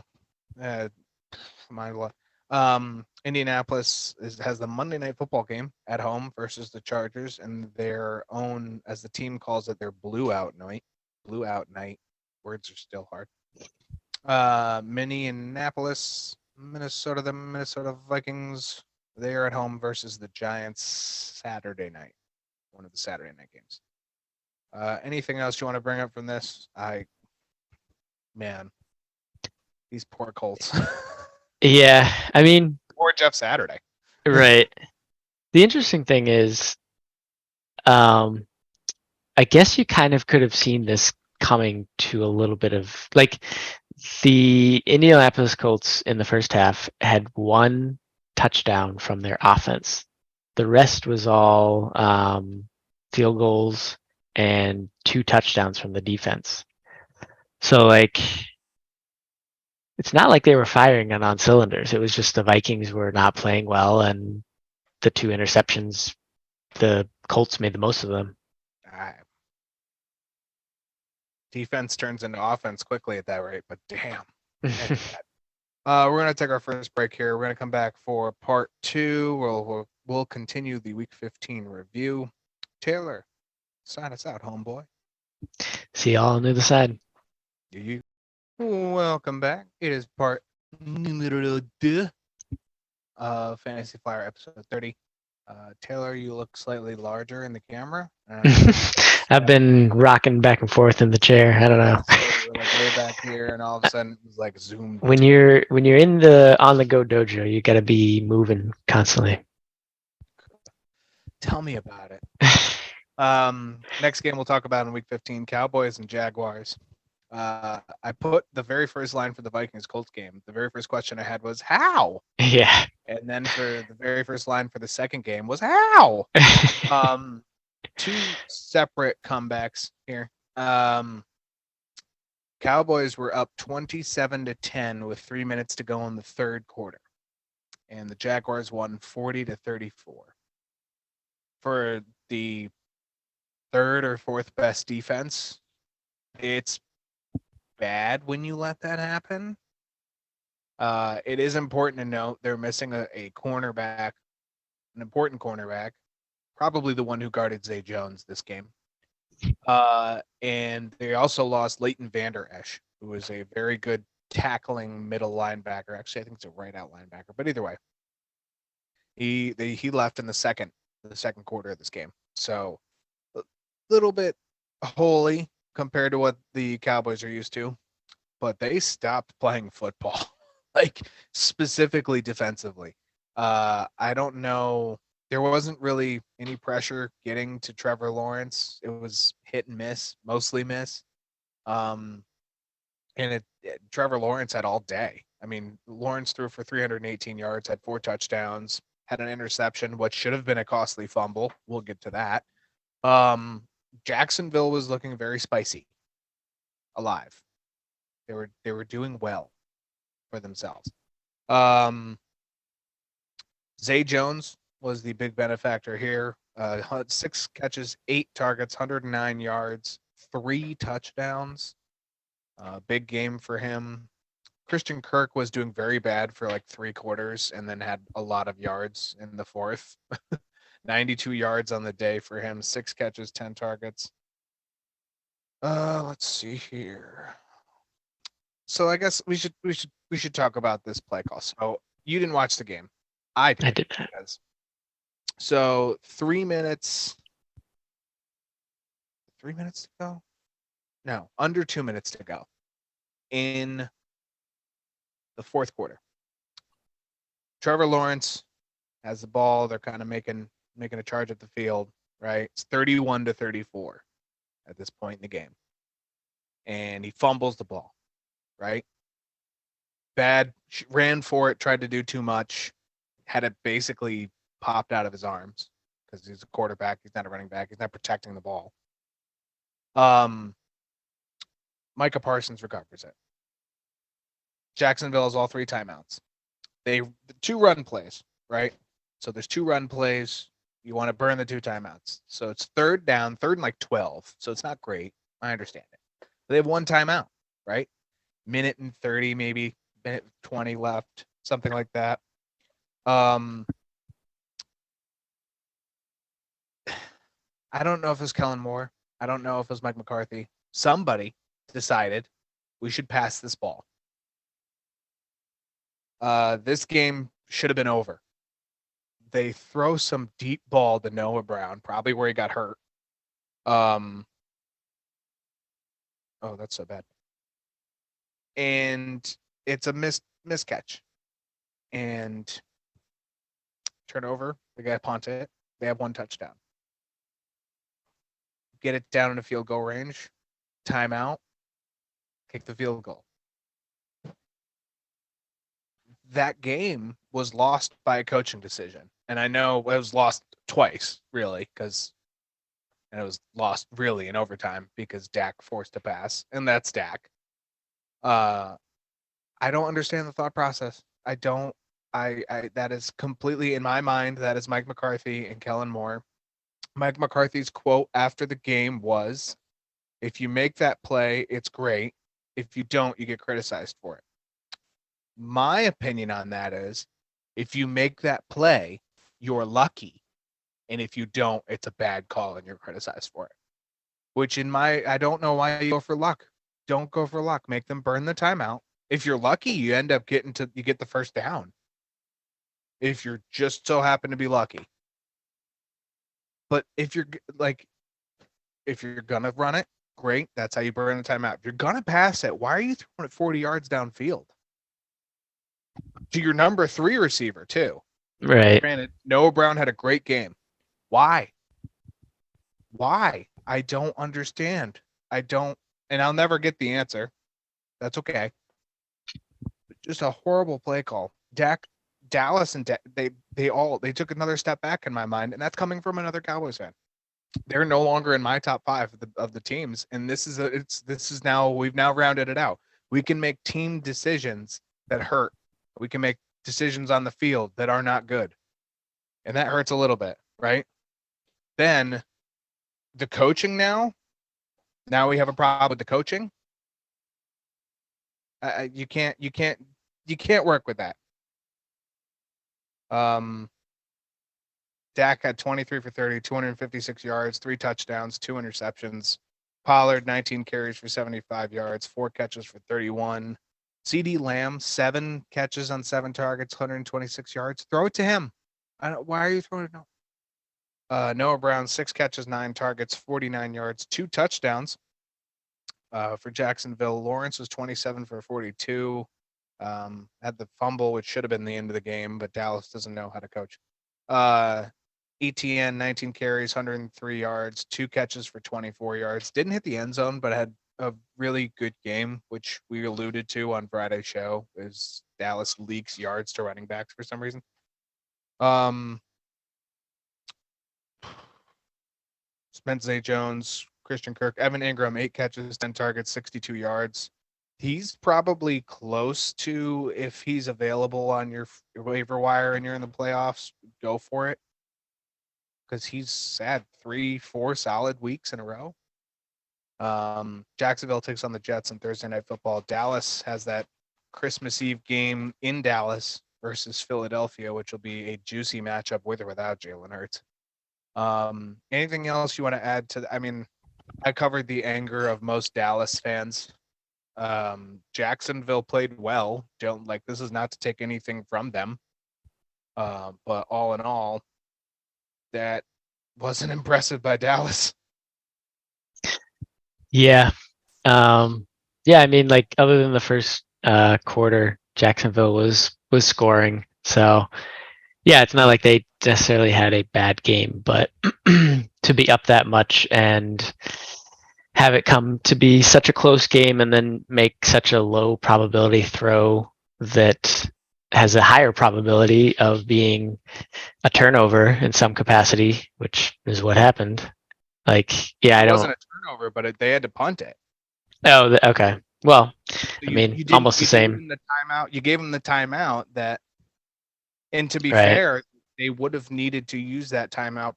Indianapolis has the Monday Night Football game at home versus the Chargers, and their own, as the team calls it, their blew out night. Words are still hard. Minneapolis, Minnesota, the Minnesota Vikings. They are at home versus the Giants Saturday night, one of the Saturday night games. Anything else you want to bring up from this? These poor Colts. Yeah. I mean, Poor Jeff Saturday. right. The interesting thing is, I guess you kind of could have seen this coming to a little bit of like the Indianapolis Colts in the first half had 1 touchdown from their offense. The rest was all field goals and 2 touchdowns from the defense. So like, it's not like they were firing on cylinders. It was just the Vikings were not playing well, and the 2 interceptions, the Colts made the most of them. Defense turns into offense quickly at that rate, but damn. We're going to take our first break here. We're going to come back for part 2. We'll continue the Week 15 review. Taylor, sign us out, homeboy. See y'all on the other side. Welcome back. It is part numero 2 of Fantasy Flyer episode 30. Taylor, you look slightly larger in the camera. I've been rocking back and forth in the chair. I don't know. You were like way back here, and all of a sudden it was like zoomed. When you're in the on the go dojo, you got to be moving constantly. Tell me about it. Next game we'll talk about in Week 15: Cowboys and Jaguars. I put the very first line for the Vikings Colts game. The very first question I had was how. Yeah. And then for the very first line for the second game was how. 2 separate comebacks here. Cowboys were up 27-10 with 3 minutes to go in the third quarter. And the Jaguars won 40-34. For the third or fourth best defense, it's bad when you let that happen. It is important to note they're missing a cornerback, an important cornerback, probably the one who guarded Zay Jones this game. And they also lost Leighton Vander Esch, who was a very good tackling middle linebacker. Actually, I think it's a right out linebacker, but either way, he left in the second quarter of this game. So a little bit holy compared to what the Cowboys are used to, but they stopped playing football, like specifically defensively. I don't know. There wasn't really any pressure getting to Trevor Lawrence. It was hit and miss, mostly miss. And Trevor Lawrence had all day. I mean, Lawrence threw for 318 yards, had 4 touchdowns, had an interception, what should have been a costly fumble. We'll get to that. Jacksonville was looking very spicy, alive. They were doing well for themselves. Zay Jones was the big benefactor here. 6 catches, 8 targets, 109 yards, 3 touchdowns. Big game for him. Christian Kirk was doing very bad for like 3 quarters and then had a lot of yards in the fourth. 92 yards on the day for him, 6 catches, 10 targets. Let's see here. So I guess we should talk about this play call. So you didn't watch the game. I did. I did not. So 3 minutes. 3 minutes to go? No, under 2 minutes to go in the fourth quarter. Trevor Lawrence has the ball. They're kind of making a charge at the field, right? It's 31-34 at this point in the game. And he fumbles the ball, right? Bad, ran for it, tried to do too much, had it basically popped out of his arms because he's a quarterback. He's not a running back. He's not protecting the ball. Micah Parsons recovers it. Jacksonville has all 3 timeouts. They 2 run plays, right? So there's 2 run plays. You want to burn the 2 timeouts. So it's third down, third and like 12. So it's not great. I understand it. But they have 1 timeout, right? Minute and 30, maybe minute 20 left, something like that. I don't know if it was Kellen Moore. I don't know if it was Mike McCarthy. Somebody decided we should pass this ball. This game should have been over. They throw some deep ball to Noah Brown, probably where he got hurt. Oh, that's so bad. And it's a miscatch. And turnover. The guy punted it. They have 1 touchdown. Get it down in a field goal range. Timeout. Kick the field goal. That game was lost by a coaching decision. And I know it was lost twice, really, and it was lost really in overtime because Dak forced a pass, and that's Dak. I don't understand the thought process. I don't. That is completely in my mind. That is Mike McCarthy and Kellen Moore. Mike McCarthy's quote after the game was, "If you make that play, it's great. If you don't, you get criticized for it." My opinion on that is, if you make that play, you're lucky. And if you don't, it's a bad call and you're criticized for it. Which I don't know why you go for luck. Don't go for luck. Make them burn the timeout. If you're lucky, you end up you get the first down. If you're just so happen to be lucky. But if you're going to run it, great. That's how you burn the timeout. If you're going to pass it, why are you throwing it 40 yards downfield? To your number 3 receiver, too. Right. Granted, Noah Brown had a great game. Why? I don't understand. And I'll never get the answer. That's okay. Just a horrible play call. Dallas and they took another step back in my mind, and that's coming from another Cowboys fan. they're no longer in my top 5 of the teams, and this is now we've now rounded it out. We can make team decisions that hurt. We can make decisions on the field that are not good, and that hurts a little bit, right? Then the coaching now we have a problem with the coaching. You can't work with that. Dak had 23 for 30, 256 yards, 3 touchdowns, 2 interceptions. Pollard, 19 carries for 75 yards, 4 catches for 31. CD Lamb, 7 catches on 7 targets, 126 yards. Throw it to him. Why are you throwing it? No. Noah Brown, 6 catches, 9 targets, 49 yards, 2 touchdowns. For Jacksonville, Lawrence was 27 for 42. Had the fumble, which should have been the end of the game, but Dallas doesn't know how to coach. ETN, 19 carries, 103 yards, 2 catches for 24 yards. Didn't hit the end zone, but had a really good game, which we alluded to on Friday's show, is Dallas leaks yards to running backs for some reason. Spencer Jones, Christian Kirk, Evan Ingram, 8 catches, 10 targets, 62 yards. He's probably close to, if he's available on your waiver wire and you're in the playoffs, go for it. Because he's had 3-4 solid weeks in a row. Jacksonville takes on the Jets on Thursday Night Football. Dallas has that Christmas Eve game in Dallas versus Philadelphia, which will be a juicy matchup with or without Jalen Hurts. Anything else you want to add to? I mean, I covered the anger of most Dallas fans. Jacksonville played well. This is not to take anything from them. But all in all, that wasn't impressive by Dallas. Yeah. I mean, like, other than the first quarter, Jacksonville was scoring. So yeah, it's not like they necessarily had a bad game, but to be up that much and have it come to be such a close game and then make such a low probability throw that has a higher probability of being a turnover in some capacity, which is what happened. Like, yeah, It wasn't a turnover, but they had to punt it. Oh, okay. Well, So I mean, almost the same. You gave them the timeout that, and to be Right. fair, they would have needed to use that timeout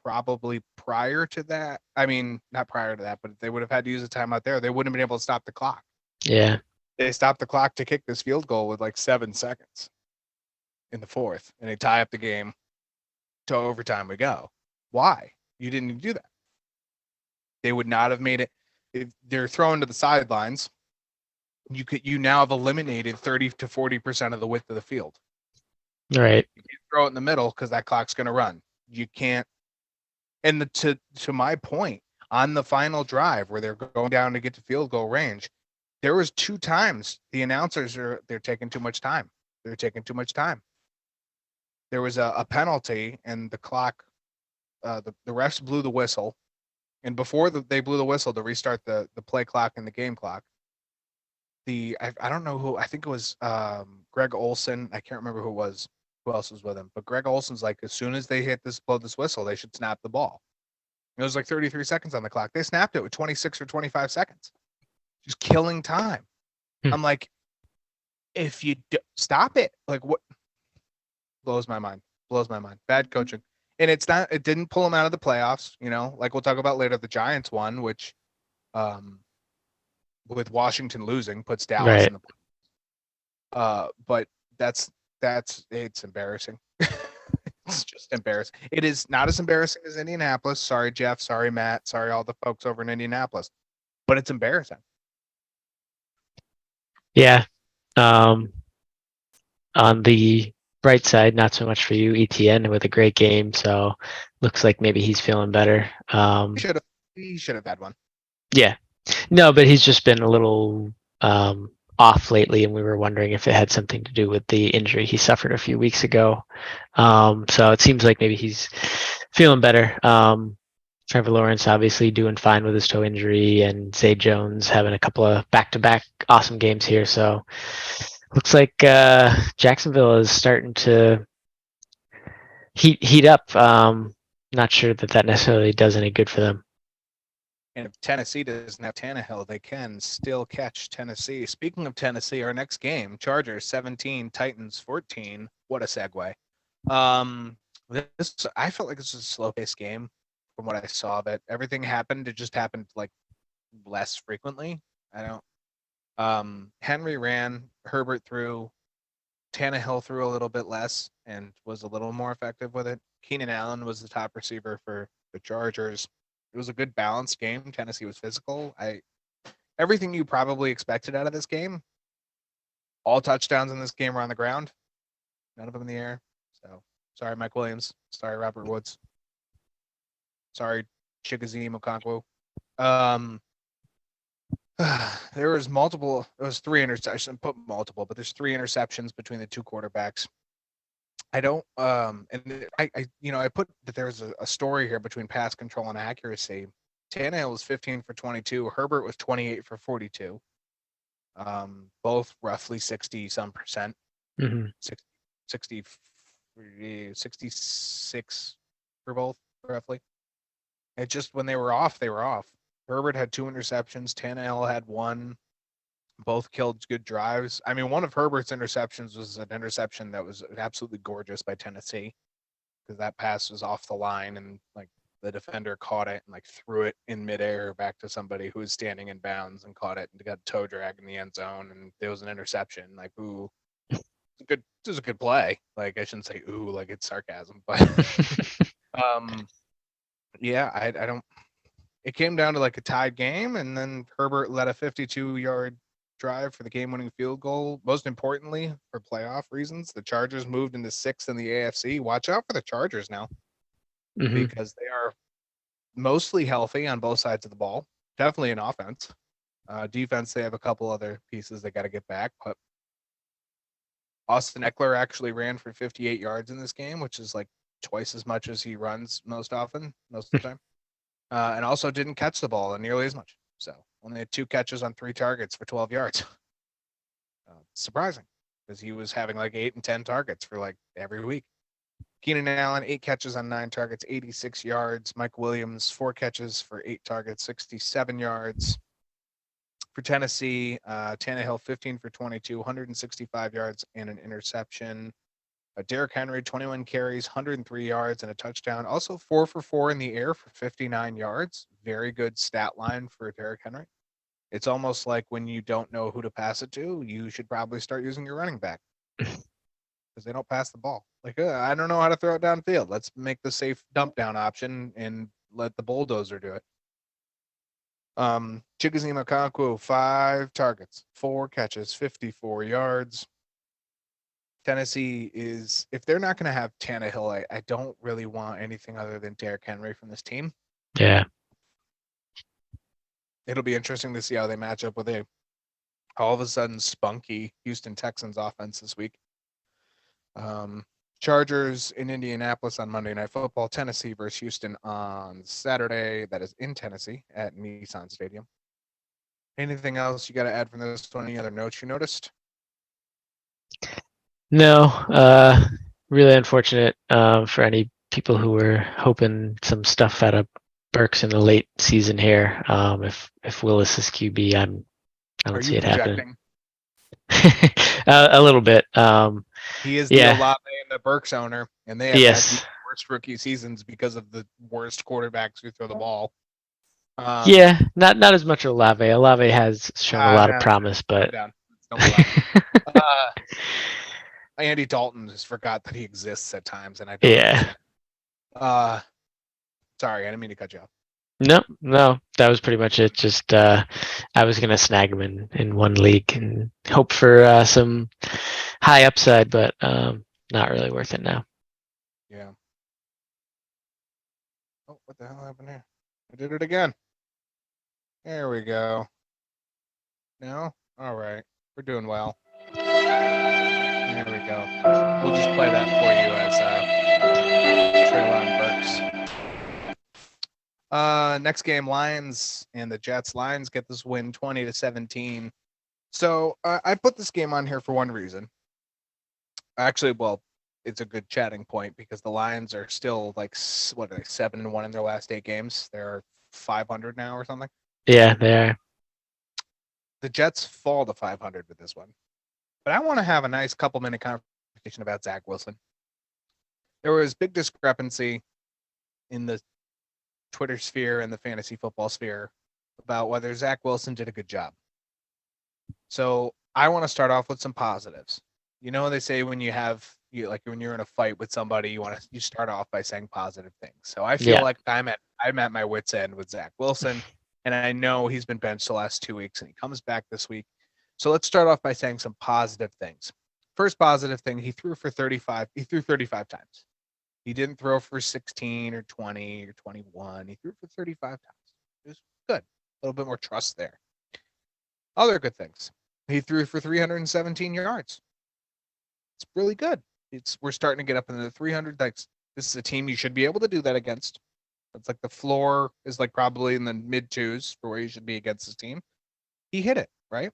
probably prior to that. I mean, not prior to that, but they would have had to use a timeout there. They wouldn't have been able to stop the clock. Yeah. They stopped the clock to kick this field goal with like 7 seconds in the fourth, and they tie up the game. To overtime we go. Why? You didn't do that. They would not have made it. If they're thrown to the sidelines, you now have eliminated 30 to 40% of the width of the field. Right. You can't throw it in the middle because that clock's going to run. You can't. And to my point, on the final drive where they're going down to get to field goal range, there was 2 times the announcers they're taking too much time. They're taking too much time. There was a penalty, and the clock, the refs blew the whistle. And before they blew the whistle to restart the play clock and the game clock, I don't know who, I think it was Greg Olson. I can't remember who else was with him. But Greg Olson's like, as soon as they blow this whistle, they should snap the ball. It was like 33 seconds on the clock. They snapped it with 26 or 25 seconds. Just killing time. I'm like, if you stop it, like, what? Blows my mind. Bad coaching. And it didn't pull them out of the playoffs, like we'll talk about later. The Giants won, which with Washington losing puts Dallas in the playoffs. But it's embarrassing. It's just embarrassing. It is not as embarrassing as Indianapolis. Sorry, Jeff. Sorry, Matt. Sorry, all the folks over in Indianapolis. But it's embarrassing. Yeah. On the bright side, not so much for you, ETN, with a great game. So looks like maybe he's feeling better. He should have had one. Yeah. No, but he's just been a little off lately, and we were wondering if it had something to do with the injury he suffered a few weeks ago. So it seems like maybe he's feeling better. Trevor Lawrence obviously doing fine with his toe injury, and Zay Jones having a couple of back-to-back awesome games here. So looks like Jacksonville is starting to heat up. not sure that necessarily does any good for them. And if Tennessee doesn't have Tannehill, they can still catch Tennessee. Speaking of Tennessee, our next game, Chargers 17, Titans 14. What a segue. This I felt like this was a slow-paced game from what I saw of it. Everything happened. It just happened like less frequently. I don't. Henry ran, Herbert threw, Tannehill threw a little bit less and was a little more effective with it. Keenan Allen was the top receiver for the Chargers. It was a good balanced game. Tennessee was physical. Everything you probably expected out of this game. All touchdowns in this game were on the ground. None of them in the air. So sorry, Mike Williams. Sorry, Robert Woods. Sorry, Chigoziem Okonkwo. There was multiple. It was 3 interceptions. Put multiple, but there's 3 interceptions between the 2 quarterbacks. I don't. And I put that there's a story here between pass control and accuracy. Tannehill was 15 for 22. Herbert was 28 for 42. Both roughly 60 some percent. Mm-hmm. 60, 66 for both roughly. It just when they were off, they were off. Herbert had 2 interceptions. Tannehill had 1. Both killed good drives. I mean, one of Herbert's interceptions was an interception that was absolutely gorgeous by Tennessee because that pass was off the line and like the defender caught it and like threw it in midair back to somebody who was standing in bounds and caught it and got toe drag in the end zone and there was an interception. Like, ooh, this is a good play. Like I shouldn't say ooh like it's sarcasm, but yeah, I don't. It came down to like a tied game, and then Herbert led a 52-yard drive for the game-winning field goal. Most importantly, for playoff reasons, the Chargers moved into 6th in the AFC. Watch out for the Chargers now because they are mostly healthy on both sides of the ball. Definitely in offense. Defense, they have a couple other pieces they got to get back, but Austin Eckler actually ran for 58 yards in this game, which is like twice as much as he runs most of the time. And also didn't catch the ball nearly as much. So only had 2 catches on 3 targets for 12 yards. Surprising because he was having like 8 and 10 targets for like every week. Keenan Allen, 8 catches on 9 targets, 86 yards. Mike Williams, 4 catches for 8 targets, 67 yards. For Tennessee, Tannehill, 15 for 22, 165 yards and an interception. Derrick Henry, 21 carries, 103 yards and a touchdown. Also 4 for 4 in the air for 59 yards. Very good stat line for Derrick Henry. It's almost like when you don't know who to pass it to, you should probably start using your running back because they don't pass the ball. Like, I don't know how to throw it downfield. Let's make the safe dump down option and let the bulldozer do it. Chigoziem Okonkwo, 5 targets, 4 catches, 54 yards. Tennessee is, if they're not going to have Tannehill, I don't really want anything other than Derrick Henry from this team. Yeah. It'll be interesting to see how they match up with a all of a sudden spunky Houston Texans offense this week. Chargers in Indianapolis on Monday Night Football, Tennessee versus Houston on Saturday. That is in Tennessee at Nissan Stadium. Anything else you got to add from this one? Any other notes you noticed? No, really unfortunate for any people who were hoping some stuff out of Burks in the late season here. If Willis is QB, I don't see it happening. A little bit. He is the Olave and the Burks owner, and they have had the worst rookie seasons because of the worst quarterbacks who throw the ball. Not as much Olave. Olave has shown a lot of promise, but Andy Dalton just forgot that he exists at times, and I don't understand. Sorry, I didn't mean to cut you off. No, that was pretty much it. Just I was gonna snag him in one league and hope for some high upside, but not really worth it now. Yeah. Oh, what the hell happened here? I did it again. There we go. No? All right. We're doing well. There we go. We'll just play that for you as Treylon Burks. Next game, Lions and the Jets. Lions get this win 20-17. So I put this game on here for one reason. Actually, well, it's a good chatting point because the Lions are still like what are they 7-1 in their last 8 games. They're 500 now or something. Yeah, they are. The Jets fall to 500 with this one, but I want to have a nice couple-minute conversation about Zach Wilson. There was big discrepancy in the Twitter sphere and the fantasy football sphere about whether Zach Wilson did a good job. So I want to start off with some positives. You know, they say when when you're in a fight with somebody, you start off by saying positive things. So I feel like I'm at my wit's end with Zach Wilson, and I know he's been benched the last 2 weeks, and he comes back this week. So let's start off by saying some positive things. First positive thing, he threw for 35. He threw 35 times. He didn't throw for 16 or 20 or 21. He threw for 35 times. It was good. A little bit more trust there. Other good things. He threw for 317 yards. It's really good. We're starting to get up into the 300. This is a team you should be able to do that against. It's like the floor is like probably in the mid twos for where you should be against this team. He hit it, right?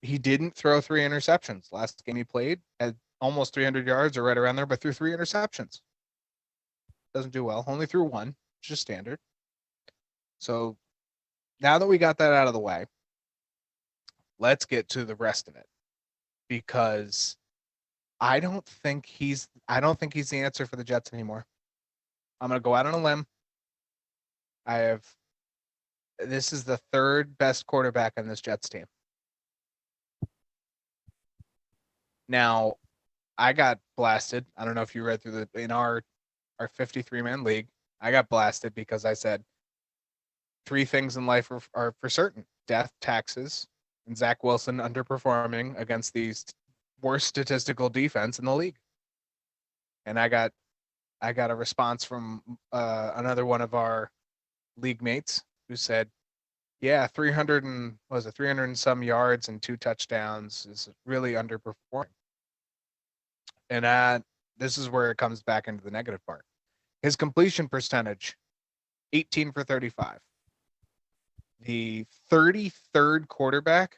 He didn't throw 3 interceptions. Last game he played had almost 300 yards or right around there, but threw 3 interceptions. Doesn't do well. Only threw 1, which is standard. So now that we got that out of the way, let's get to the rest of it. Because I don't think he's the answer for the Jets anymore. I'm going to go out on a limb. This is the 3rd best quarterback on this Jets team. Now, I got blasted. I don't know if you read through in our 53-man league. I got blasted because I said 3 things in life are for certain: death, taxes, and Zach Wilson underperforming against these worst statistical defense in the league. And I got a response from another one of our league mates who said, yeah, 300 and some yards and 2 touchdowns is really underperforming. And this is where it comes back into the negative part. His completion percentage, 18 for 35. The 34th quarterback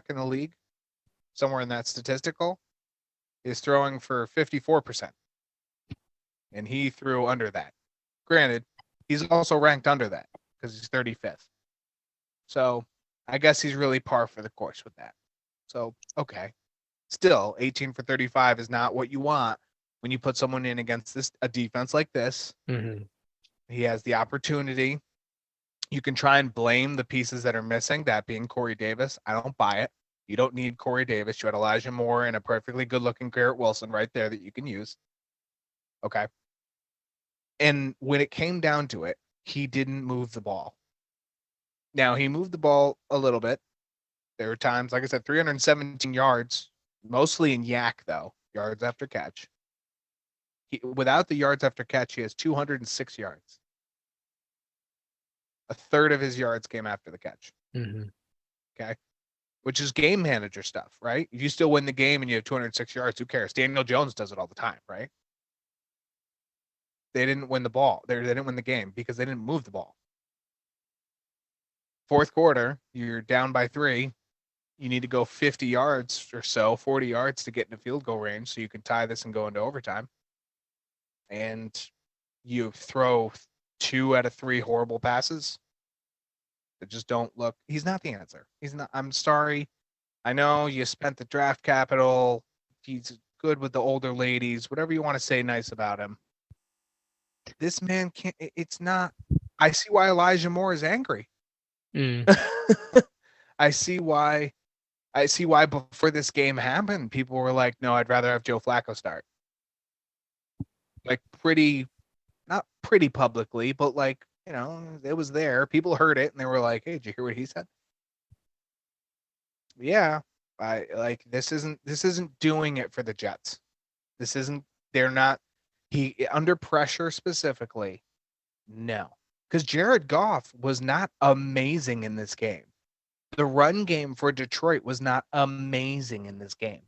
in the league, somewhere in that statistical, is throwing for 54%. And he threw under that. Granted, he's also ranked under that because he's 35th. So I guess he's really par for the course with that. So, okay. Still, 18 for 35 is not what you want when you put someone in against a defense like this. Mm-hmm. He has the opportunity. You can try and blame the pieces that are missing, that being Corey Davis. I don't buy it. You don't need Corey Davis. You had Elijah Moore and a perfectly good-looking Garrett Wilson right there that you can use. Okay. And when it came down to it, he didn't move the ball. Now, he moved the ball a little bit. There were times, like I said, 317 yards, mostly in yak, though, yards after catch. Without the yards after catch, he has 206 yards. A third of his yards came after the catch. Mm-hmm. Okay. Which is game manager stuff, right? If you still win the game and you have 206 yards, who cares? Daniel Jones does it all the time, right? They didn't win the ball. They didn't win the game because they didn't move the ball. 4th quarter, you're down by 3. You need to go 50 yards or so, 40 yards to get into field goal range so you can tie this and go into overtime. And you throw 2 out of 3 horrible passes that just don't look. He's not the answer. He's not. I'm sorry. I know you spent the draft capital. He's good with the older ladies, whatever you want to say nice about him. This man can't. It's not. I see why Elijah Moore is angry. Mm. I see why before this game happened, people were like, no, I'd rather have Joe Flacco start. Like not pretty publicly, but like, it was there. People heard it and they were like, hey, did you hear what he said? Yeah. This isn't doing it for the Jets. They're not under pressure specifically. No. Because Jared Goff was not amazing in this game. The run game for Detroit was not amazing in this game.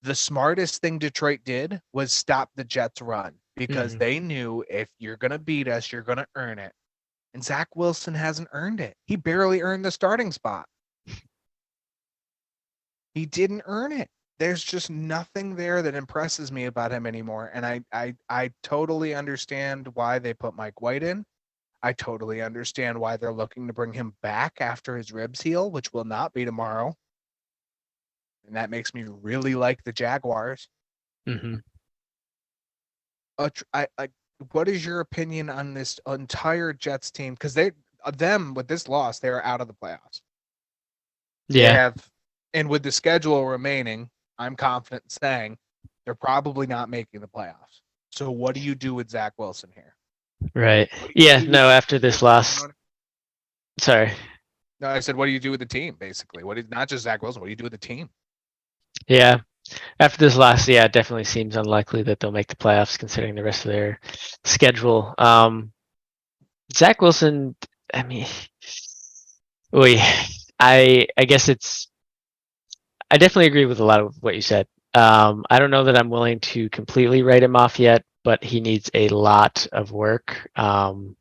The smartest thing Detroit did was stop the Jets' run because they knew if you're going to beat us, you're going to earn it. And Zach Wilson hasn't earned it. He barely earned the starting spot. He didn't earn it. there's just nothing there that impresses me about him anymore. And I totally understand why they put Mike White in. I totally understand why they're looking to bring him back after his ribs heal, which will not be tomorrow. And that makes me really like the Jaguars. Mm-hmm. What is your opinion on this entire Jets team? Because them with this loss, they are out of the playoffs. They Yeah. have, and with the schedule remaining, I'm confident in saying they're probably not making the playoffs. So what do you do with Zach Wilson here? Right. What do Yeah. you do No. with After this loss. Sorry. No, I said, what do you do with the team? Basically, not just Zach Wilson? What do you do with the team? Yeah. After this loss, yeah, it definitely seems unlikely that they'll make the playoffs considering the rest of their schedule. Zach Wilson, I mean, I guess I definitely agree with a lot of what you said. I don't know that I'm willing to completely write him off yet, but he needs a lot of work. And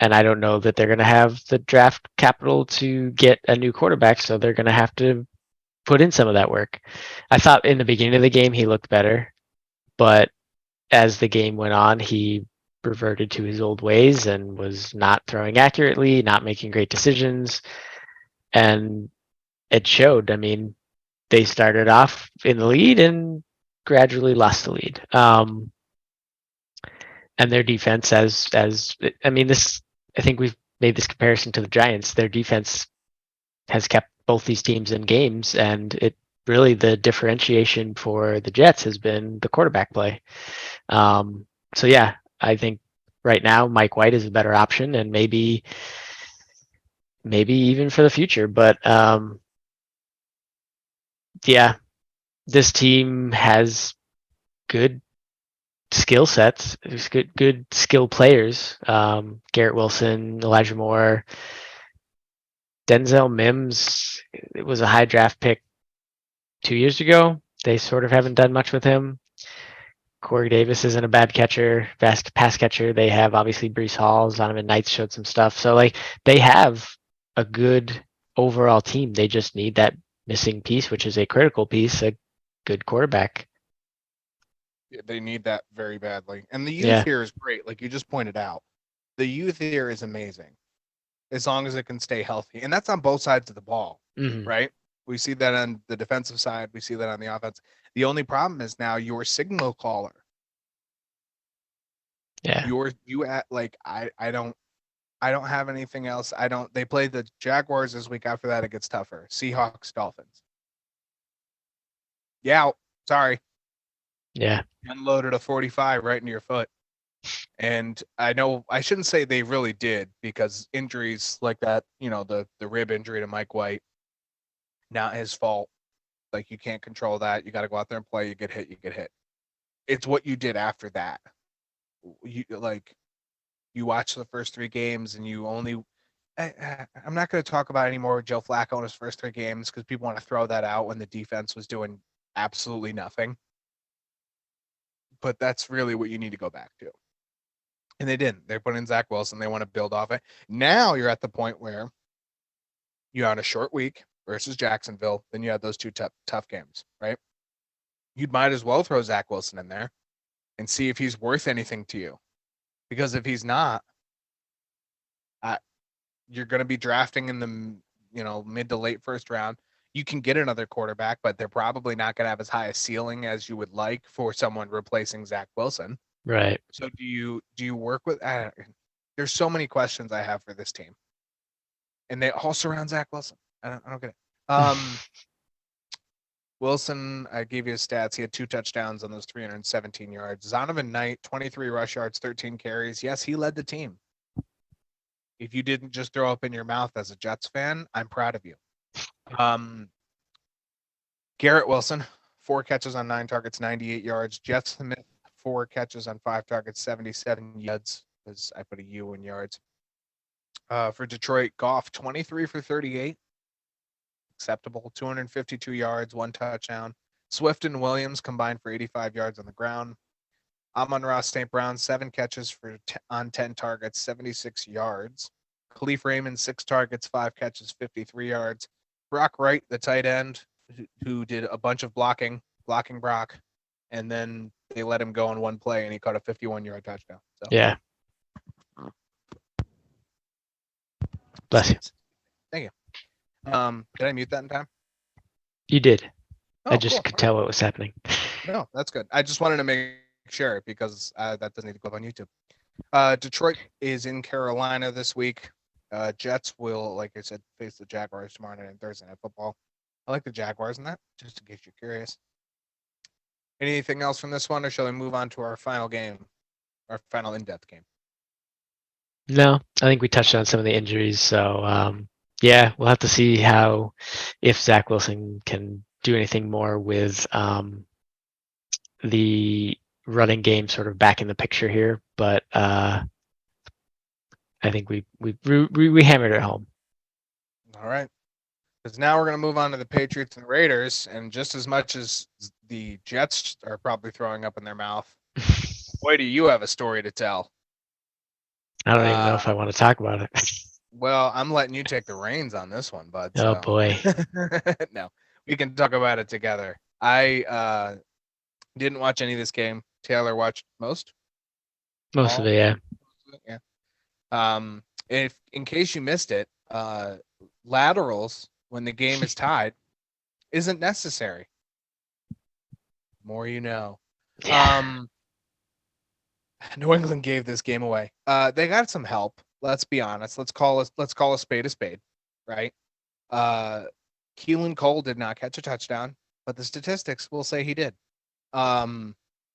I don't know that they're going to have the draft capital to get a new quarterback, so they're going to have to put in some of that work. I thought in the beginning of the game he looked better, but as the game went on, he reverted to his old ways and was not throwing accurately, not making great decisions, and it showed. I mean, they started off in the lead and gradually lost the lead. And their defense, as I mean, this I think we've made this comparison to the Giants. Their defense has kept both these teams in games, and it really the differentiation for the Jets has been the quarterback play. So yeah, I think right now Mike White is a better option, and maybe even for the future. But yeah, this team has good skill sets. There's good skill players. Garrett Wilson, Elijah Moore, Denzel Mims. It was a high draft pick 2 years ago. They sort of haven't done much with him. Corey Davis isn't a bad catcher, best pass catcher. They have obviously Brees Hall, Zonovan Knight showed some stuff. So like they have a good overall team. They just need that missing piece, which is a critical piece, a good quarterback. Yeah, they need that very badly. And the youth Yeah. here is great, like you just pointed out. The youth here is amazing, as long as it can stay healthy. And that's on both sides of the ball, Mhm. right? We see that on the defensive side. We see that on the offense. The only problem is now your signal caller. Yeah. I don't have anything else. They play the Jaguars this week. After that, it gets tougher. Seahawks, Dolphins. Yeah, sorry. Yeah. Unloaded a 45 right into your foot. And I know I shouldn't say they really did, because injuries like that, the rib injury to Mike White, not his fault. Like, you can't control that. You got to go out there and play. You get hit, you get hit. It's what you did after that. You watch the first 3 games and you only. I'm not going to talk about anymore Joe Flacco in his first 3 games, because people want to throw that out when the defense was doing absolutely nothing. But that's really what you need to go back to. And they didn't. They put in Zach Wilson. They want to build off it. Now you're at the point where you're on a short week versus Jacksonville. Then you have those 2 tough games, right? You might as well throw Zach Wilson in there and see if he's worth anything to you. Because if he's not, you're going to be drafting in the mid to late first round. You can get another quarterback, but they're probably not going to have as high a ceiling as you would like for someone replacing Zach Wilson. Right. So do you work with? There's so many questions I have for this team, and they all surround Zach Wilson. I don't get it. Wilson, I gave you his stats. He had 2 touchdowns on those 317 yards. Zonovan Knight, 23 rush yards, 13 carries. Yes, he led the team. If you didn't just throw up in your mouth as a Jets fan, I'm proud of you. Garrett Wilson, 4 catches on 9 targets, 98 yards. Jeff Smith, 4 catches on 5 targets, 77 yards. Because I put a U in yards. For Detroit, Goff, 23 for 38. Acceptable. 252 yards, 1 touchdown. Swift and Williams combined for 85 yards on the ground. Amon-Ra St. Brown, 7 catches on 10 targets, 76 yards. Khalif Raymond, 6 targets, 5 catches, 53 yards. Brock Wright, the tight end, who did a bunch of blocking Brock, and then they let him go on one play, and he caught a 51-yard touchdown. So Yeah. Bless you. Thank you. Did I mute that in time? You did. Oh, I just cool. could tell what was happening. No, that's good. I just wanted to make sure because that doesn't need to go up on YouTube. Detroit is in Carolina this week. Jets will, like I said, face the Jaguars tomorrow night and Thursday Night Football. I like the Jaguars in that, just in case you're curious. Anything else from this one, or shall we move on to our final game, our final in-depth game? No, I think we touched on some of the injuries. So, yeah, we'll have to see if Zach Wilson can do anything more with the running game sort of back in the picture here. But I think we hammered it home. All right. Because now we're going to move on to the Patriots and Raiders. And just as much as the Jets are probably throwing up in their mouth, boy, do you have a story to tell. I don't even know if I want to talk about it. Well, I'm letting you take the reins on this one, bud. Oh, so. boy. No, we can talk about it together. I didn't watch any of this game. Taylor watched most? Most of it, yeah. Yeah. If in case you missed it, laterals when the game is tied isn't necessary. More you know. Yeah. New England gave this game away. They got some help. Let's be honest. Let's call a spade a spade, right? Keelan Cole did not catch a touchdown, but the statistics will say he did.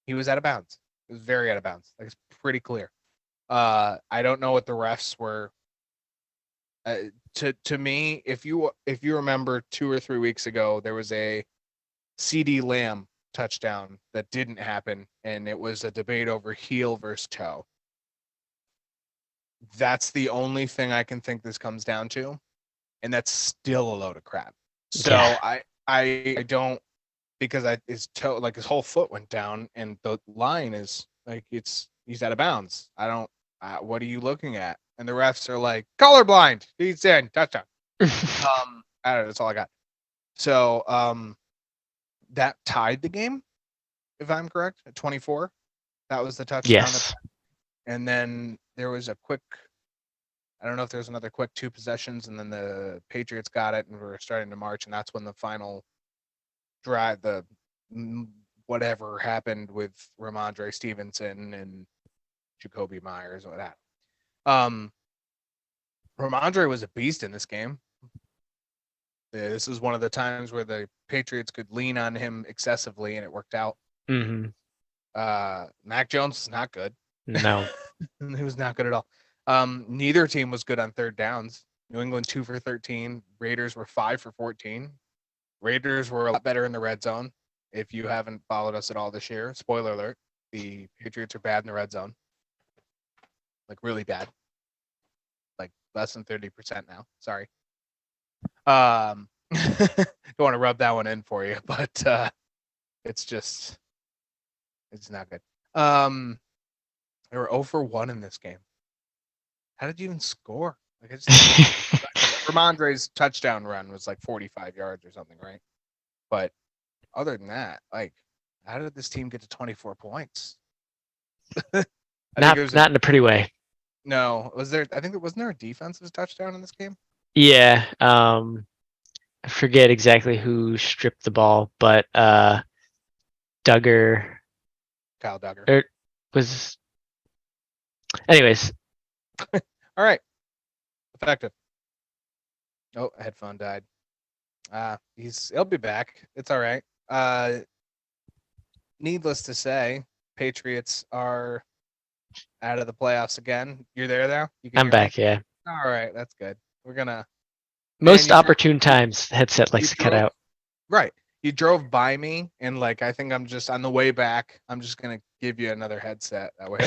He was out of bounds. It was very out of bounds. Like, it's pretty clear. I don't know what the refs were. To me, if you remember 2 or 3 weeks ago, there was a CD Lamb touchdown that didn't happen, and it was a debate over heel versus toe. That's the only thing I can think this comes down to, and that's still a load of crap. So Yeah. I don't, because his toe, like his whole foot went down, and the line is like he's out of bounds. I don't. What are you looking at? And the refs are like, colorblind. He's in, touchdown. I don't know. That's all I got. So that tied the game, if I'm correct, at 24. That was the touchdown. Yes. And then there was a quick, I don't know if there's another quick 2 possessions, and then the Patriots got it, and we're starting to march, and that's when the final drive, the whatever happened with Ramondre Stevenson and Jacoby Myers or that. Ramondre was a beast in this game. This is one of the times where the Patriots could lean on him excessively, and it worked out. Mm-hmm. Mac Jones is not good. No. He was not good at all. Neither team was good on third downs. New England 2 for 13. Raiders were 5 for 14. Raiders were a lot better in the red zone. If you haven't followed us at all this year, spoiler alert, the Patriots are bad in the red zone. Like, really bad. Like, less than 30% now. Sorry. Don't want to rub that one in for you, but it's not good. They were 0 for 1 in this game. How did you even score? Like, I just Ramondre's touchdown run was like 45 yards or something, right? But other than that, like, how did this team get to 24 points? Not in a pretty way. No, wasn't there a defensive touchdown in this game? Yeah. I forget exactly who stripped the ball, but Kyle Duggar was. Anyways. All right. Effective. Oh, headphone died. He'll be back. It's all right. Needless to say, Patriots are out of the playoffs again. You're there now? I'm back, yeah. All right, that's good. We're gonna most opportune times headset likes to cut out. Right. You drove by me, and like, I think I'm just on the way back. I'm just gonna give you another headset that way.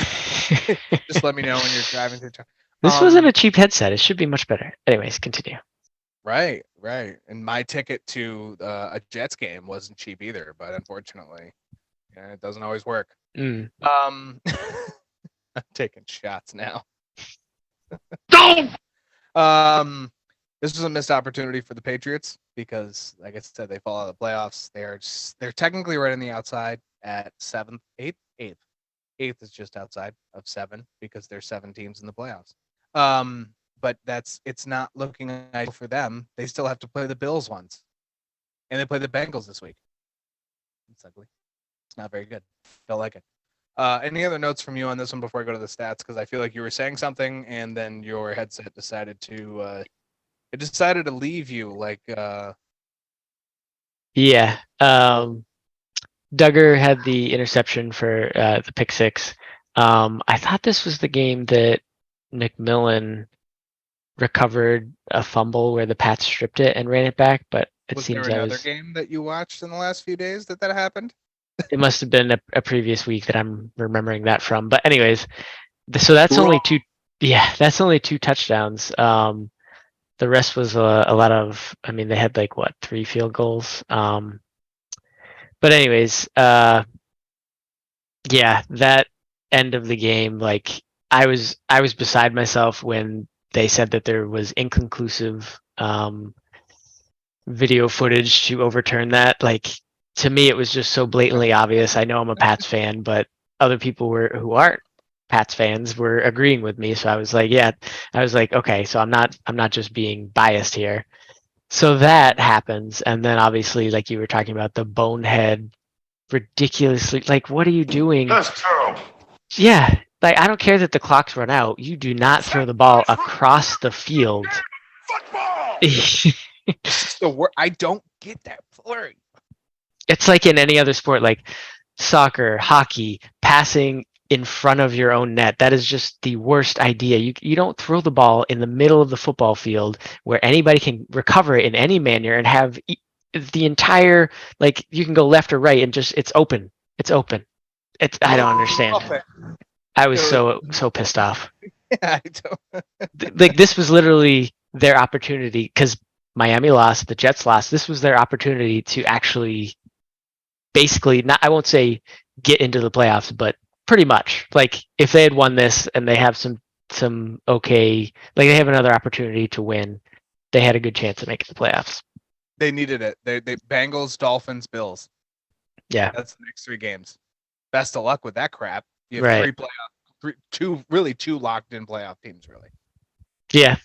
Just let me know when you're driving through town. This wasn't a cheap headset. It should be much better. Anyways, continue. Right. And my ticket to a Jets game wasn't cheap either, but unfortunately, it doesn't always work. Mm. I'm taking shots now. Don't. This was a missed opportunity for the Patriots because, like I said, they fall out of the playoffs. They're technically right on the outside at 7th, 8th, 8th. 8th is just outside of 7 because there's 7 teams in the playoffs. But it's not looking ideal for them. They still have to play the Bills once, and they play the Bengals this week. It's ugly. It's not very good. Don't like it. Any other notes from you on this one before I go to the stats? Because I feel like you were saying something, and then your headset decided to leave you. Like, Yeah. Duggar had the interception for the pick six. I thought this was the game that McMillan recovered a fumble where the Pats stripped it and ran it back, but it was there seems another game that you watched in the last few days that happened? it must have been a previous week that I'm remembering that from. But anyways, so that's only two. Yeah, that's only 2 touchdowns. The rest was a lot of. I mean, they had like what 3 field goals. But anyways, yeah, that end of the game, like I was beside myself when they said that there was inconclusive video footage to overturn that. Like to me, it was just so blatantly obvious. I know I'm a Pats fan, but other people who aren't Pats fans were agreeing with me. So I was like, yeah, I was like, okay, so I'm not just being biased here. So that happens, and then obviously, like you were talking about, the bonehead, ridiculously, like, what are you doing? That's terrible. Yeah, like I don't care that the clock's run out. You do not throw the ball across the field. Football! It's just the word. I don't get that flurry. It's like in any other sport, like soccer, hockey, passing in front of your own net. That is just the worst idea. You don't throw the ball in the middle of the football field where anybody can recover it in any manner and have the entire, like you can go left or right and just it's open. It's open. I don't understand. I was so pissed off. I don't. Like this was literally their opportunity because Miami lost, the Jets lost. This was their opportunity to actually basically not, I won't say get into the playoffs, but pretty much. Like if they had won this and they have some okay, like they have another opportunity to win, they had a good chance of making the playoffs. They needed it. They Bengals, Dolphins, Bills. Yeah. That's the next 3 games. Best of luck with that crap. You have Right. 3 playoff, 2 locked in playoff teams, really. Yeah.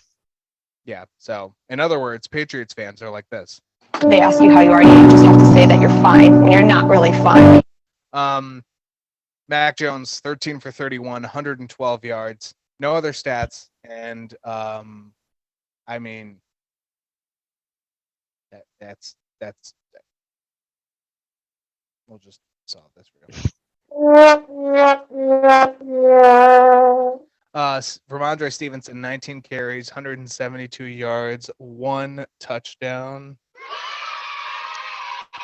Yeah. So, in other words, Patriots fans are like this. They ask you how you are, you just have to say that you're fine when you're not really fine. Mac Jones, 13 for 31, 112 yards, no other stats, and I mean, that's we'll just solve this real. Ramondre Stevenson, 19 carries, 172 yards, 1 touchdown.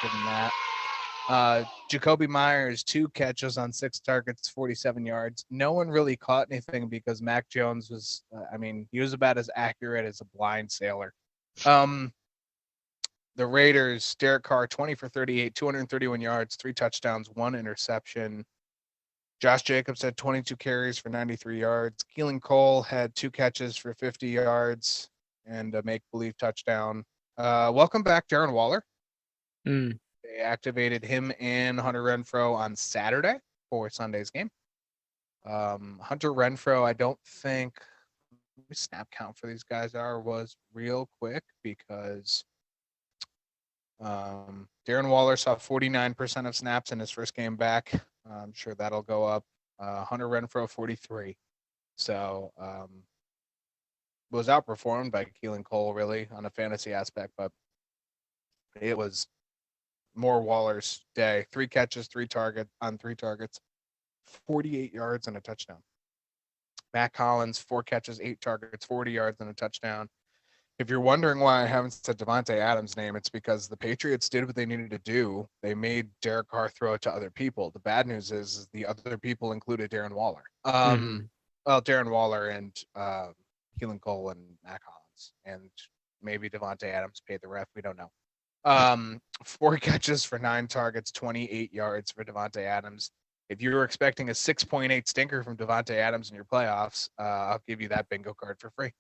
Give him that. Jacoby Myers, 2 catches on 6 targets, 47 yards. No one really caught anything because Mac Jones was, he was about as accurate as a blind sailor. The Raiders, Derek Carr, 20 for 38, 231 yards, 3 touchdowns, 1 interception. Josh Jacobs had 22 carries for 93 yards. Keelan Cole had 2 catches for 50 yards and a make-believe touchdown. Welcome back, Darren Waller. Mm. They activated him and Hunter Renfrow on Saturday for Sunday's game. Hunter Renfrow, I don't think snap count for these guys was real quick because Darren Waller saw 49% of snaps in his first game back. I'm sure that'll go up. Hunter Renfrow, 43. So was outperformed by Keelan Cole really on a fantasy aspect, but it was more Waller's day. 3 catches, 3 targets, 48 yards and a touchdown. Matt Collins, 4 catches, 8 targets, 40 yards and a touchdown. If you're wondering why I haven't said Devontae Adams' name, it's because the Patriots did what they needed to do. They made Derek Carr throw it to other people. The bad news is the other people included Darren Waller. Well, Darren Waller and Keelan Cole and Matt Collins, and maybe Devontae Adams paid the ref. We don't know. 4 catches for 9 targets, 28 yards for Devontae Adams. If you were expecting a 6.8 stinker from Devontae Adams in your playoffs, I'll give you that bingo card for free.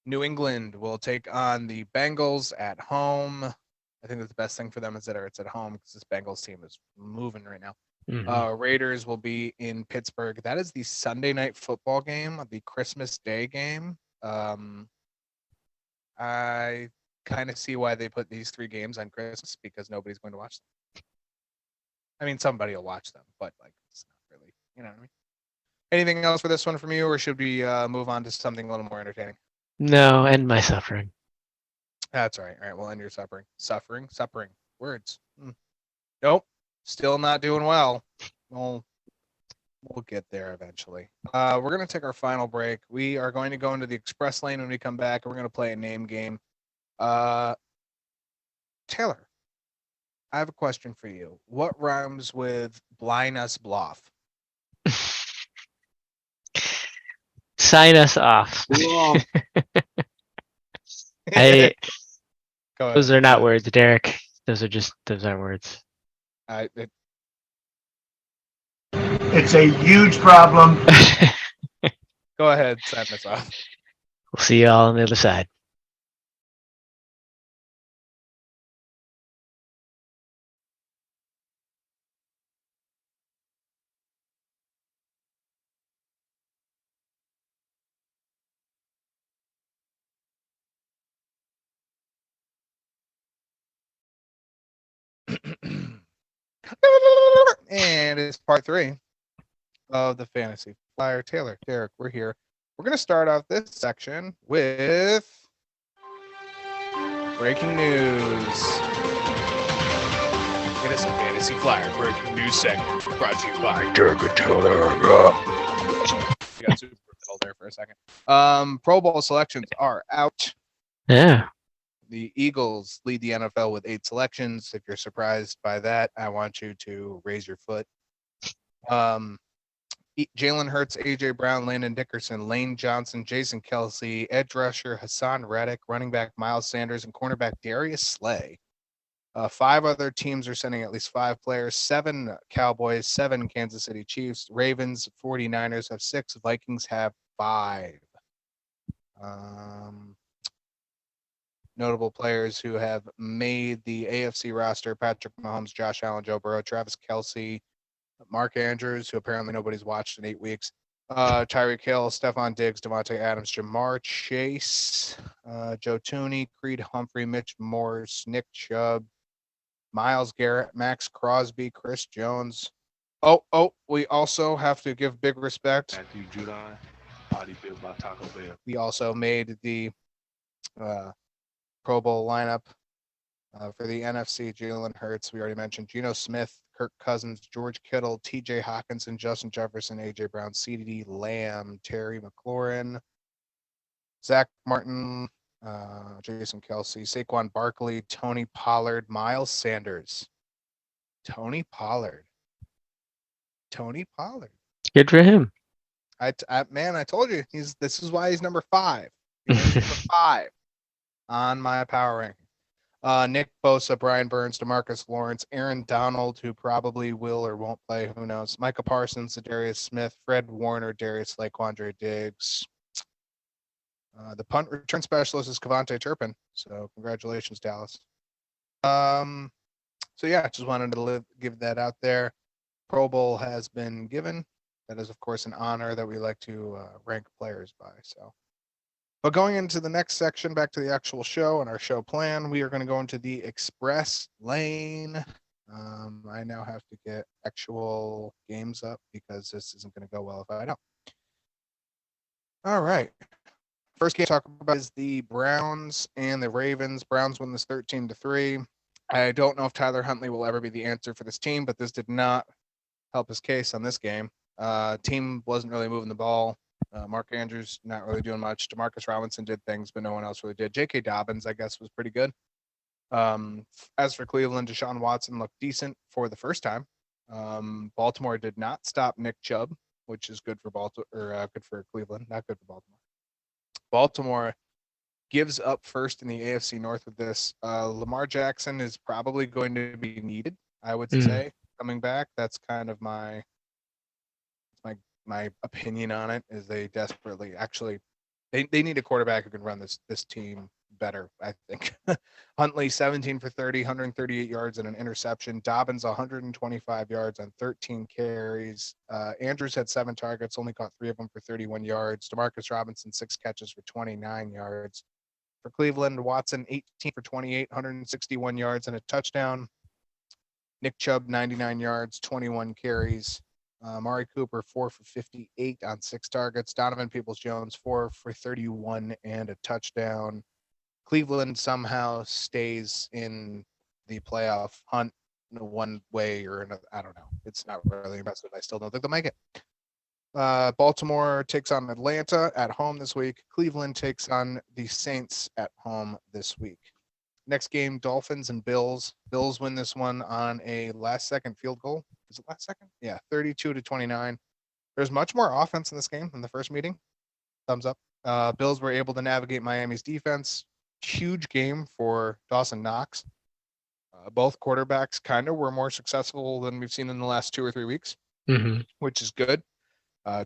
New England will take on the Bengals at home. I think that's the best thing for them is that it's at home because this Bengals team is moving right now. Raiders will be in Pittsburgh. That is the Sunday night football game, the Christmas Day game. I kind of see why they put these 3 games on Christmas because nobody's going to watch them. I mean, somebody will watch them, but like it's not really, you know what I mean? Anything else for this one from you, or should we move on to something a little more entertaining? No, end my suffering. That's all right. All right, we'll end your suffering. Suffering. Words. Nope. Still not doing well. We'll get there eventually. We're going to take our final break. We are going to go into the express lane when we come back, and we're going to play a name game. Taylor, I have a question for you. What rhymes with blind us bluff? Sign us off. Wrong. I, Go ahead. those are not words, Derek. Those are words. It's a huge problem. Go ahead, sign us off. We'll see you all on the other side. And it's part 3 of the Fantasy Flyer. Taylor, Derek, we're here. We're going to start off this section with breaking news. It is a Fantasy Flyer breaking news segment brought to you by Derek and Taylor. You got super middle there for a second. Pro Bowl selections are out. Yeah. The Eagles lead the NFL with 8 selections. If you're surprised by that, I want you to raise your foot. Jalen Hurts, A.J. Brown, Landon Dickerson, Lane Johnson, Jason Kelsey, edge rusher Hassan Reddick, running back Miles Sanders, and cornerback Darius Slay. 5 other teams are sending at least 5 players. 7 Cowboys, 7 Kansas City Chiefs, Ravens, 49ers have 6, Vikings have 5. Notable players who have made the AFC roster: Patrick Mahomes, Josh Allen, Joe Burrow, Travis Kelce, Mark Andrews, who apparently nobody's watched in 8 weeks, Tyreek Hill, Stephon Diggs, Devontae Adams, Jamar Chase, Joe Tooney, Creed Humphrey, Mitch Morse, Nick Chubb, Myles Garrett, Max Crosby, Chris Jones. Oh, we also have to give big respect. Matthew Judon, body built by Taco Bell. We also made the Pro Bowl lineup for the NFC. Jalen Hurts, we already mentioned. Geno Smith, Kirk Cousins, George Kittle, T.J. Hawkinson, Justin Jefferson, A.J. Brown, C.D. Lamb, Terry McLaurin, Zach Martin, Jason Kelsey, Saquon Barkley, Tony Pollard, Miles Sanders. Tony Pollard. Good for him. I told you this is why he's number 5. He's number 5 on my power ranking. Nick Bosa, Brian Burns, DeMarcus Lawrence, Aaron Donald, who probably will or won't play, who knows? Micah Parsons, Zadarius Smith, Fred Warner, Darius Slay, Quandre Diggs. The punt return specialist is Kavontae Turpin, so congratulations, Dallas. So yeah, just wanted to give that out there. Pro Bowl has been given. That is, of course, an honor that we like to rank players by. So. But going into the next section, back to the actual show and our show plan, we are going to go into the express lane. I now have to get actual games up because this isn't going to go well if I don't. All right. First game to talk about is the Browns and the Ravens. Browns win this 13-3. I don't know if Tyler Huntley will ever be the answer for this team, but this did not help his case on this game. Team wasn't really moving the ball. Mark Andrews not really doing much. Demarcus Robinson did things, but no one else really did. J.K. Dobbins, I guess, was pretty good. As for Cleveland, Deshaun Watson looked decent for the first time. Baltimore did not stop Nick Chubb, which is good for good for Cleveland, not good for Baltimore. Baltimore gives up first in the AFC North with this. Lamar Jackson is probably going to be needed, I would say, coming back. That's kind of my opinion on it. Is they desperately, actually, They need a quarterback who can run this team better, I think. Huntley, 17 for 30, 138 yards and an interception. Dobbins, 125 yards on 13 carries. Andrews had 7 targets, only caught 3 of them for 31 yards. Demarcus Robinson, 6 catches for 29 yards. For Cleveland, Watson, 18 for 28, 161 yards and a touchdown. Nick Chubb, 99 yards, 21 carries. Amari Cooper, 4 for 58 on 6 targets. Donovan Peoples-Jones, 4 for 31 and a touchdown. Cleveland somehow stays in the playoff hunt in one way or another. I don't know. It's not really impressive. I still don't think they'll make it. Baltimore takes on Atlanta at home this week. Cleveland takes on the Saints at home this week. Next game, Dolphins and Bills. Bills win this one on a last-second field goal. Is it last second? Yeah, 32-29. There's much more offense in this game than the first meeting. Thumbs up. Bills were able to navigate Miami's defense. Huge game for Dawson Knox. Both quarterbacks kind of were more successful than we've seen in the last 2 or 3 weeks, which is good.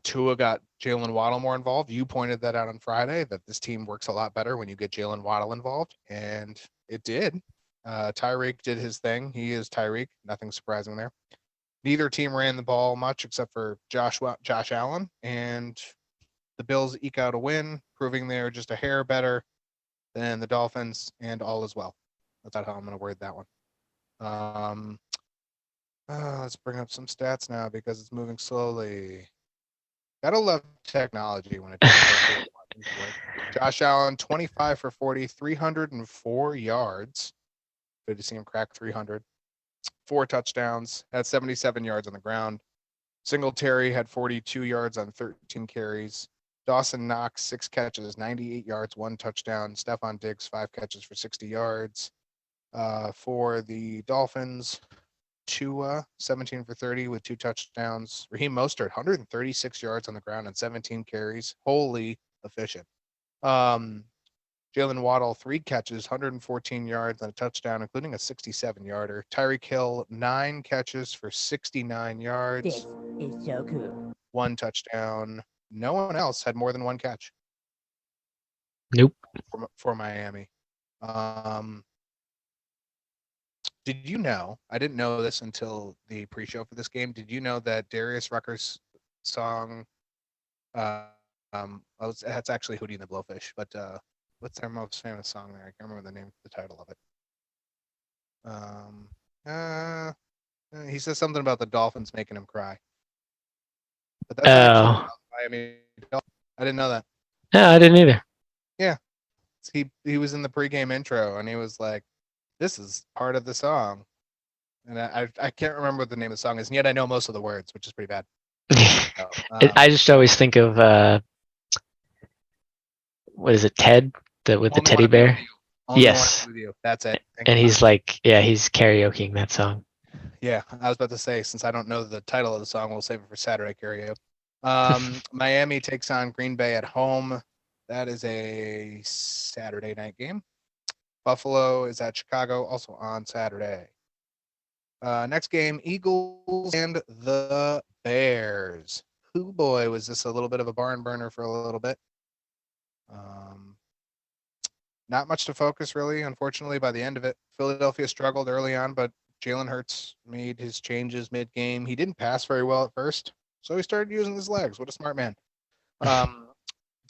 Tua got Jalen Waddle more involved. You pointed that out on Friday, that this team works a lot better when you get Jalen Waddle involved, and it did. Tyreek did his thing. He is Tyreek. Nothing surprising there. Neither team ran the ball much except for Josh Allen, and the Bills eke out a win, proving they're just a hair better than the Dolphins, and all is well. That's not how I'm going to word that one. Let's bring up some stats now because it's moving slowly. Gotta love technology when it does. Josh Allen, 25 for 40, 304 yards. Good to see him crack 300. 4 touchdowns, had 77 yards on the ground. Singletary had 42 yards on 13 carries. Dawson Knox, 6 catches, 98 yards, 1 touchdown. Stephon Diggs, 5 catches for 60 yards. For the Dolphins, Tua, 17 for 30 with 2 touchdowns. Raheem Mostert, 136 yards on the ground and 17 carries. Wholly efficient. Jalen Waddle, 3 catches, 114 yards and a touchdown, including a 67-yarder. Tyreek Hill, 9 catches for 69 yards. This is so cool. 1 touchdown. No one else had more than 1 catch. Nope. For Miami. Did you know, I didn't know this until the pre-show for this game, did you know that Darius Rucker's song, that's actually Hootie and the Blowfish, but what's their most famous song there? I can't remember the name, the title of it. He says something about the Dolphins making him cry. But that's actually Miami. I didn't know that. No, I didn't either. Yeah. He was in the pregame intro and he was like, this is part of the song. And I can't remember what the name of the song is, and yet I know most of the words, which is pretty bad. So, I just always think of what is it, Ted, with the teddy bear? Yes. With you. That's it. And he's like, yeah, he's karaokeing that song. Yeah, I was about to say, since I don't know the title of the song, we'll save it for Saturday karaoke. Miami takes on Green Bay at home. That is a Saturday night game. Buffalo is at Chicago, also on Saturday. Next game, Eagles and the Bears. Oh boy, was this a little bit of a barn burner for a little bit. Not much to focus, really, unfortunately, by the end of it. Philadelphia struggled early on, but Jalen Hurts made his changes mid-game. He didn't pass very well at first, so he started using his legs. What a smart man.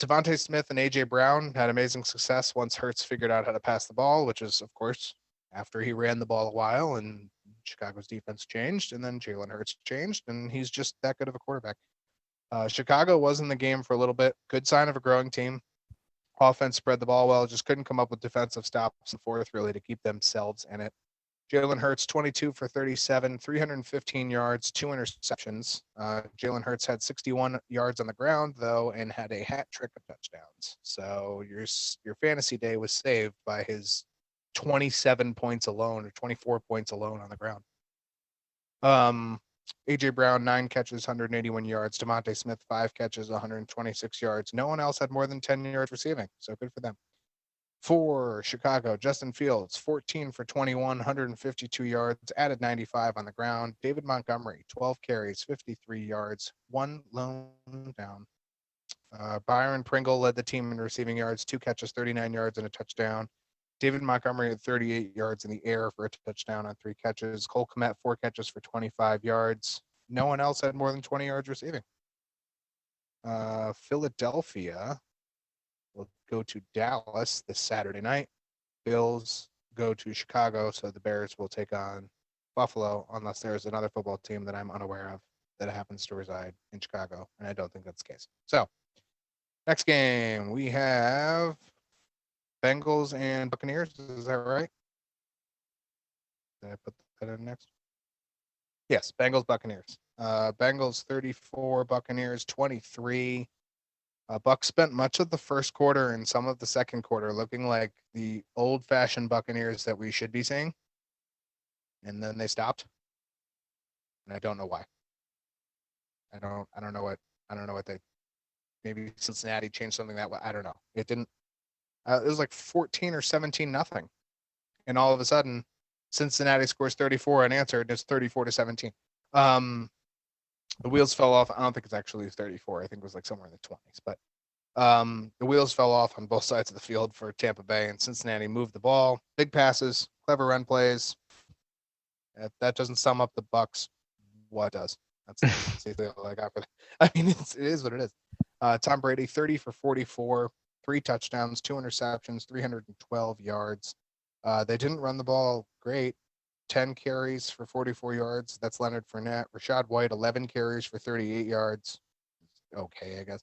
Devontae Smith and A.J. Brown had amazing success once Hurts figured out how to pass the ball, which is, of course, after he ran the ball a while and Chicago's defense changed, and then Jalen Hurts changed, and he's just that good of a quarterback. Chicago was in the game for a little bit. Good sign of a growing team. Offense spread the ball well, just couldn't come up with defensive stops in the fourth, really, to keep themselves in it. Jalen Hurts, 22 for 37, 315 yards, 2 interceptions. Jalen Hurts had 61 yards on the ground, though, and had a hat trick of touchdowns. So your fantasy day was saved by his 27 points alone, or 24 points alone on the ground. A.J. Brown, 9 catches, 181 yards. DeVonta Smith, 5 catches, 126 yards. No one else had more than 10 yards receiving, so good for them. For Chicago, Justin Fields, 14 for 21, 152 yards, added 95 on the ground. David Montgomery, 12 carries, 53 yards, 1 lone down. Byron Pringle led the team in receiving yards, 2 catches, 39 yards, and a touchdown. David Montgomery had 38 yards in the air for a touchdown on 3 catches. Cole Kmet, 4 catches for 25 yards. No one else had more than 20 yards receiving. Philadelphia will go to Dallas this Saturday night. Bills go to Chicago, so the Bears will take on Buffalo unless there's another football team that I'm unaware of that happens to reside in Chicago, and I don't think that's the case. So, next game, we have Bengals and Buccaneers. Is that right? Did I put that in next? Yes, Bengals, Buccaneers. Bengals 34, Buccaneers 23. Bucks spent much of the first quarter and some of the second quarter looking like the old-fashioned Buccaneers that we should be seeing, and then they stopped, and I don't know why. I don't know what they. Maybe Cincinnati changed something that way. I don't know. It didn't. It was like 14 or 17 nothing, and all of a sudden, Cincinnati scores 34 unanswered, and it's 34-17. The wheels fell off. I don't think it's actually 34. I think it was like somewhere in the 20s, but the wheels fell off on both sides of the field for Tampa Bay, and Cincinnati moved the ball. Big passes, clever run plays. If that doesn't sum up the Bucks, what does? That's all I got for that. I mean, it is what it is. Tom Brady, 30 for 44, 3 touchdowns, 2 interceptions, 312 yards. They didn't run the ball great. 10 carries for 44 yards. That's Leonard Fournette. Rashad White, 11 carries for 38 yards. Okay, I guess.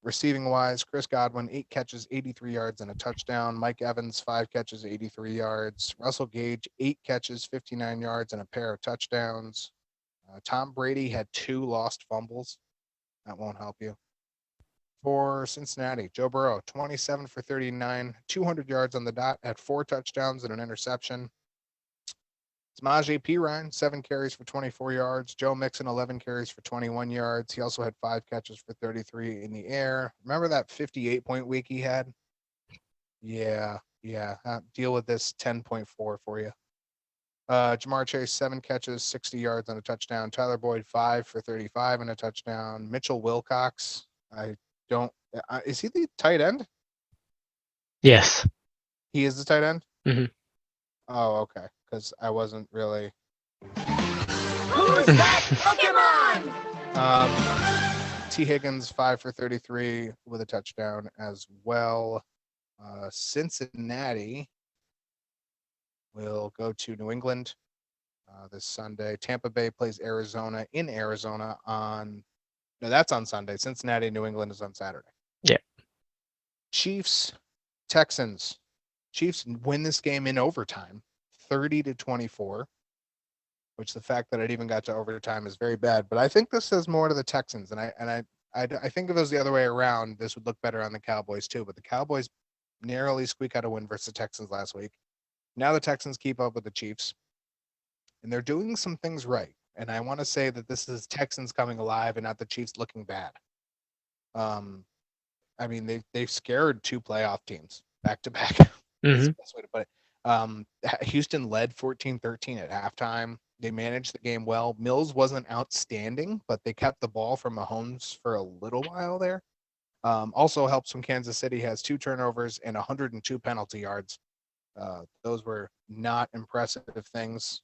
Receiving wise, Chris Godwin, 8 catches, 83 yards, and a touchdown. Mike Evans, 5 catches, 83 yards. Russell Gage, 8 catches, 59 yards, and a pair of touchdowns. Tom Brady had 2 lost fumbles. That won't help you. For Cincinnati, Joe Burrow, 27 for 39, 200 yards on the dot, had 4 touchdowns and an interception. Samaje Perine, 7 carries for 24 yards. Joe Mixon, 11 carries for 21 yards. He also had 5 catches for 33 in the air. Remember that 58-point week he had? Yeah. Deal with this 10.4 for you. Jamar Chase, 7 catches, 60 yards and a touchdown. Tyler Boyd, 5 for 35 and a touchdown. Mitchell Wilcox, is he the tight end? Yes. He is the tight end? Mhm. Oh, okay. Because I wasn't really. Who's that Pokemon? T. Higgins, 5 for 33 with a touchdown as well. Cincinnati will go to New England this Sunday. Tampa Bay plays Arizona in Arizona no, that's on Sunday. Cincinnati, New England is on Saturday. Yeah. Chiefs, Texans. Chiefs win this game in overtime, 30-24, which the fact that it even got to overtime is very bad. But I think this says more to the Texans, and I think if it was the other way around, this would look better on the Cowboys too. But the Cowboys narrowly squeak out a win versus the Texans last week. Now the Texans keep up with the Chiefs, and they're doing some things right. And I want to say that this is Texans coming alive and not the Chiefs looking bad. I mean, they've scared 2 playoff teams back to back. That's the best way to put it. Houston led 14-13 at halftime. They managed the game well. Mills wasn't outstanding, but they kept the ball from Mahomes for a little while there. Also helps when Kansas City has 2 turnovers and 102 penalty yards. Those were not impressive things.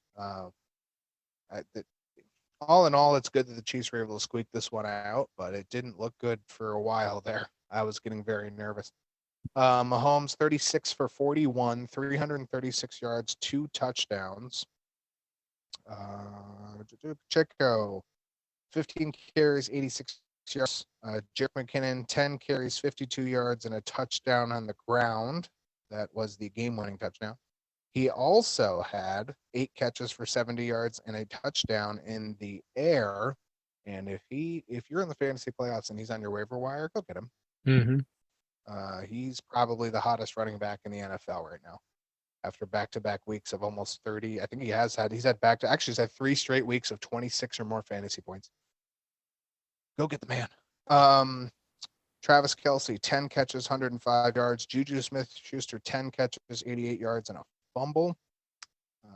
All in all, it's good that the Chiefs were able to squeak this one out, but it didn't look good for a while there. I was getting very nervous. Mahomes, 36 for 41, 336 yards, 2 touchdowns. Pacheco, 15 carries, 86 yards. Jerick McKinnon, 10 carries, 52 yards, and a touchdown on the ground. That was the game-winning touchdown. He also had 8 catches for 70 yards and a touchdown in the air. And if you're in the fantasy playoffs and he's on your waiver wire, go get him. Mm-hmm. He's probably the hottest running back in the NFL right now. After back-to-back weeks of almost 30, I think he's had 3 straight weeks of 26 or more fantasy points. Go get the man. Travis Kelce, 10 catches, 105 yards. Juju Smith-Schuster, 10 catches, 88 yards, and a fumble.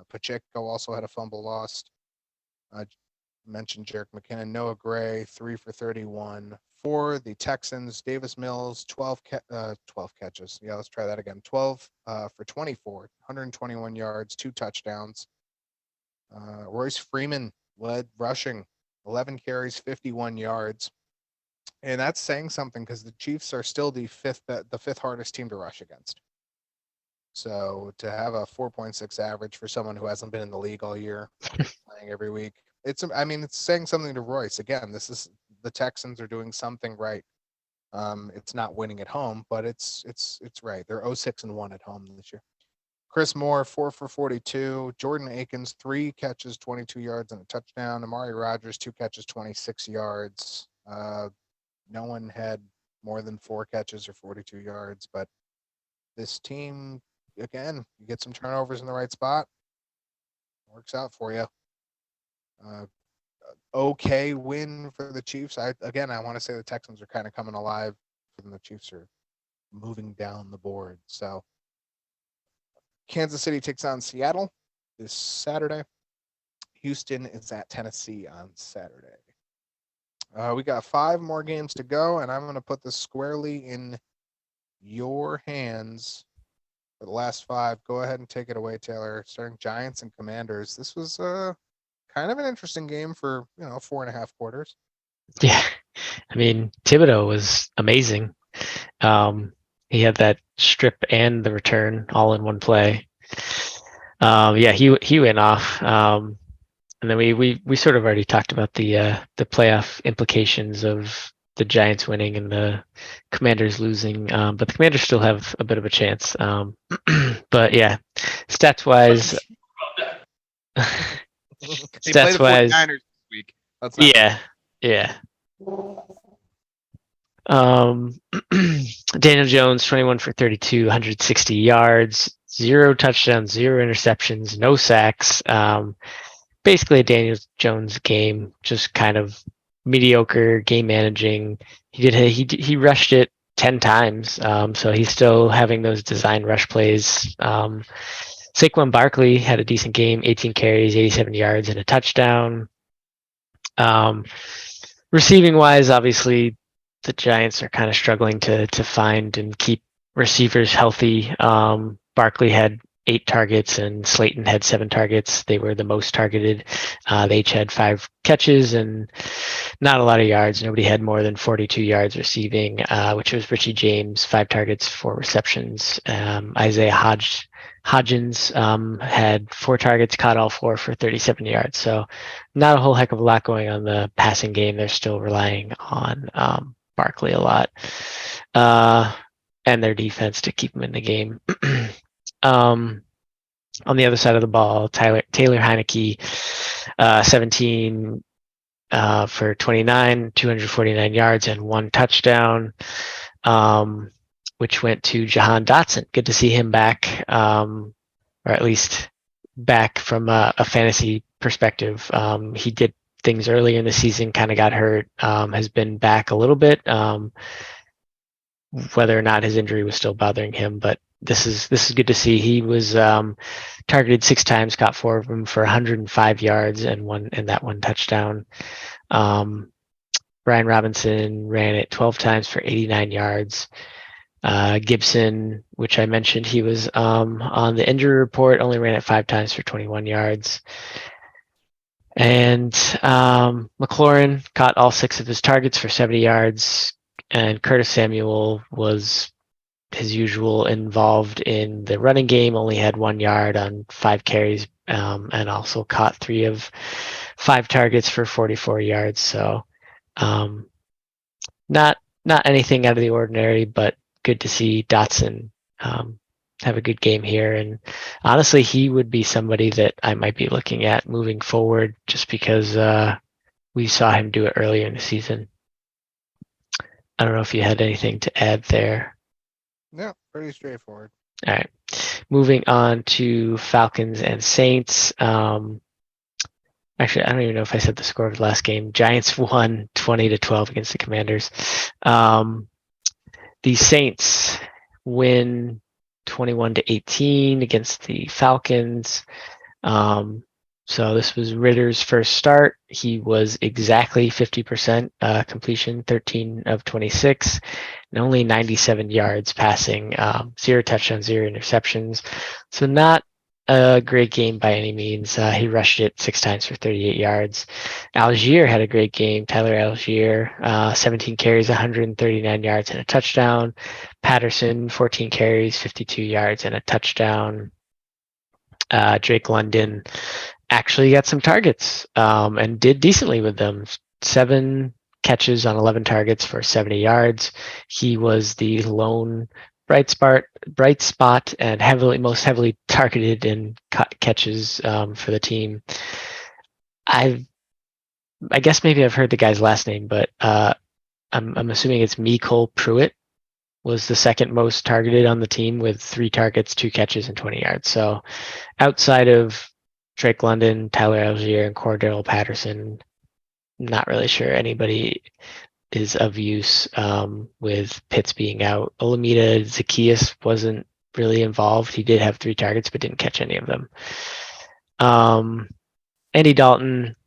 Pacheco also had a fumble lost. mentioned Jerick McKinnon, Noah Gray, 3 for 31. For the Texans, Davis Mills, 12 catches. Yeah, let's try that again. 12 for 24, 121 yards, 2 touchdowns. Royce Freeman led rushing, 11 carries, 51 yards. And that's saying something because the Chiefs are still the fifth hardest team to rush against. So to have a 4.6 average for someone who hasn't been in the league all year, playing every week, it's saying something to Royce. Again, this is the Texans are doing something right. It's not winning at home, but it's right. They're 0-6-1 at home this year. Chris Moore, 4 for 42. Jordan Akins, 3 catches, 22 yards and a touchdown. Amari Rodgers, 2 catches, 26 yards. No one had more than 4 catches or 42 yards, but this team, again, you get some turnovers in the right spot, works out for you. Okay win for the Chiefs. I want to say the Texans are kind of coming alive, and the Chiefs are moving down the board. So Kansas City takes on Seattle this Saturday. Houston is at Tennessee on Saturday. We got 5 more games to go, and I'm going to put this squarely in your hands for the last 5. Go ahead and take it away, Taylor. Starting Giants and Commanders. This was kind of an interesting game for 4.5 quarters. Yeah, I mean Thibodeau was amazing. He had that strip and the return all in one play. He went off. And then we sort of already talked about the playoff implications of the Giants winning and the Commanders losing, but the Commanders still have a bit of a chance. But yeah, stats wise, They play the 49ers this week. That's not yeah. Daniel Jones, 21 for 32, 160 yards, 0 touchdowns, 0 interceptions, no sacks. Basically a Daniel Jones game, just kind of mediocre game managing. He rushed it 10 times, so he's still having those design rush plays. Saquon Barkley had a decent game, 18 carries, 87 yards, and a touchdown. Receiving wise, obviously, the Giants are kind of struggling to find and keep receivers healthy. Barkley had 8 targets and Slayton had 7 targets. They were the most targeted. They each had 5 catches and not a lot of yards. Nobody had more than 42 yards receiving, which was Richie James, 5 targets, 4 receptions. Isaiah Hodgins had 4 targets, caught all 4 for 37 yards. So not a whole heck of a lot going on the passing game. They're still relying on Barkley a lot and their defense to keep them in the game. On the other side of the ball, Taylor Heineke, 17 for 29, 249 yards and 1 touchdown, which went to Jahan Dotson. Good to see him back, or at least back from a fantasy perspective. He did things earlier in the season, kind of got hurt, has been back a little bit. Whether or not his injury was still bothering him, but this is good to see. He was targeted 6 times, caught 4 of them for 105 yards and that 1 touchdown. Brian Robinson ran it 12 times for 89 yards. Gibson, which I mentioned, he was on the injury report, only ran it 5 times for 21 yards. And McLaurin caught all 6 of his targets for 70 yards. And Curtis Samuel was his usual involved in the running game, only had 1 yard on 5 carries, and also caught 3 of 5 targets for 44 yards. So not anything out of the ordinary, but good to see Dotson have a good game here. And honestly, he would be somebody that I might be looking at moving forward just because we saw him do it earlier in the season. I don't know if you had anything to add there. No, pretty straightforward. All right. Moving on to Falcons and Saints. Actually, I don't even know if I said the score of the last game. Giants won 20-12 against the Commanders. The Saints win 21-18 against the Falcons. So this was Ritter's first start. He was exactly 50% completion, 13 of 26, and only 97 yards passing, 0 touchdowns, 0 interceptions. So not a great game by any means. He rushed it 6 times for 38 yards. Algier had a great game. Tyler Algier, 17 carries, 139 yards and a touchdown. Patterson, 14 carries, 52 yards and a touchdown. Drake London actually got some targets and did decently with them. 7 catches on 11 targets for 70 yards. He was the lone bright spot and most heavily targeted in catches for the team. I guess maybe I've heard the guy's last name, but I'm assuming it's Cole Pruitt was the second most targeted on the team with 3 targets, 2 catches, and 20 yards. So outside of Drake London, Tyler Algier, and Cordell Patterson, not really sure anybody is of use with Pitts being out. Olamide Zacchaeus wasn't really involved. He did have 3 targets, but didn't catch any of them. Andy Dalton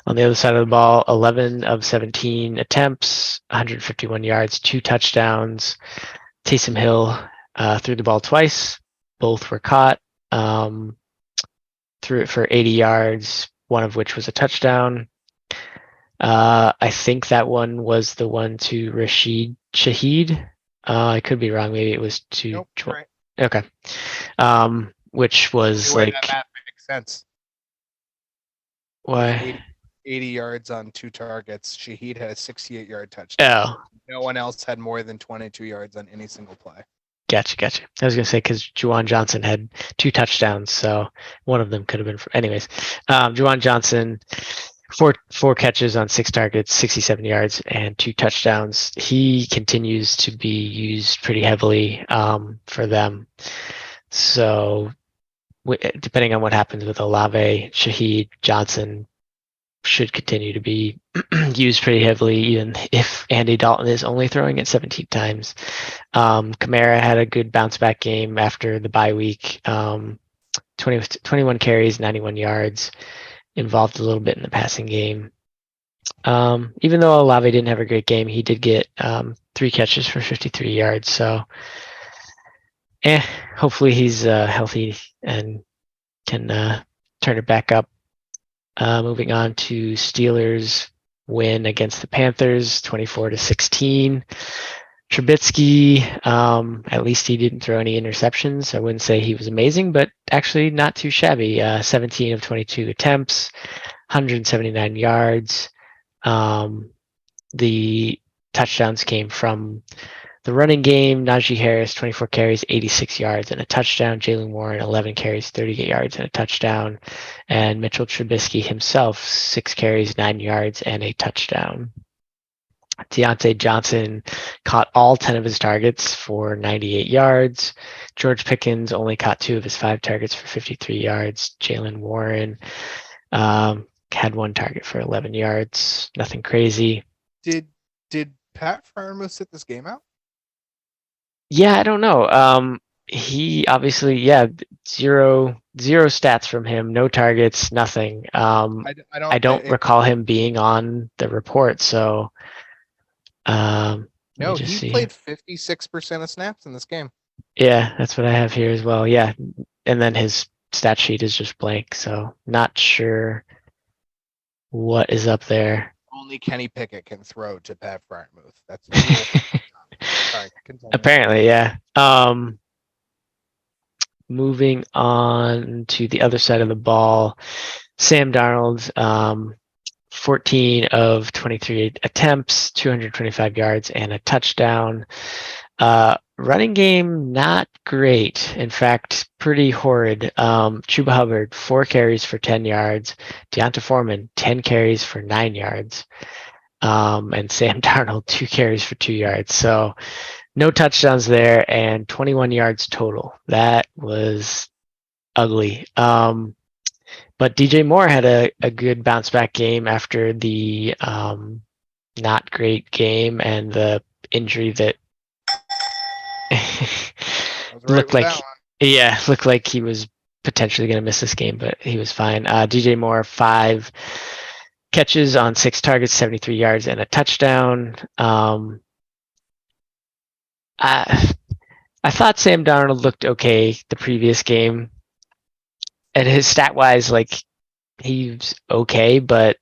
on the other side of the ball, 11 of 17 attempts, 151 yards, 2 touchdowns. Taysom Hill threw the ball twice. Both were caught. Threw it for 80 yards, one of which was a touchdown. I think that one was the one to Rashid Shaheed. I could be wrong. Maybe it was to. Nope, right. Okay. Which was Anyway, like. that math makes sense. Why? 80 yards on 2 targets. Shaheed had a 68-yard touchdown. Oh. No one else had more than 22 yards on any single play. Gotcha. I was going to say because Juwan Johnson had 2 touchdowns, so one of them could have been. Anyways, Juwan Johnson, four catches on 6 targets, 67 yards, and 2 touchdowns. He continues to be used pretty heavily for them. So depending on what happens with Olave, Shaheed, Johnson should continue to be used pretty heavily, even if Andy Dalton is only throwing it 17 times. Kamara had a good bounce back game after the bye week. 21 carries, 91 yards, involved a little bit in the passing game. Even though Olave didn't have a great game, he did get 3 catches for 53 yards. So, hopefully he's healthy and can turn it back up. Moving on to Steelers win against the Panthers, 24-16. Trubisky, at least he didn't throw any interceptions. I wouldn't say he was amazing, but actually not too shabby. 17 of 22 attempts, 179 yards. The touchdowns came from the running game. Najee Harris, 24 carries, 86 yards, and a touchdown. Jaylen Warren, 11 carries, 38 yards, and a touchdown. And Mitchell Trubisky himself, 6 carries, 9 yards, and a touchdown. Deontay Johnson caught all 10 of his targets for 98 yards. George Pickens only caught 2 of his 5 targets for 53 yards. Jaylen Warren had 1 target for 11 yards. Nothing crazy. Did Pat Freiermuth sit this game out? Yeah, I don't know. He obviously, zero stats from him, no targets, nothing. I don't recall him being on the report, so no, he played 56% of snaps in this game. Yeah, that's what I have here as well. Yeah, and then his stat sheet is just blank, so not sure what is up there. Only Kenny Pickett can throw to Pat Freiermuth. That's the rule. Sorry, apparently, yeah. Moving on to the other side of the ball, Sam Darnold, 14 of 23 attempts, 225 yards, and a touchdown. Running game, not great. In fact, pretty horrid. Chuba Hubbard, 4 carries for 10 yards. Deonta Foreman, 10 carries for 9 yards. And Sam Darnold, 2 carries for 2 yards. So no touchdowns there and 21 yards total. That was ugly. But DJ Moore had a good bounce back game after the not great game and the injury that looked like he was potentially going to miss this game, but he was fine. DJ Moore, 5 catches on 6 targets, 73 yards, and a touchdown. I thought Sam Darnold looked okay the previous game. And his stat wise, like, he's okay, but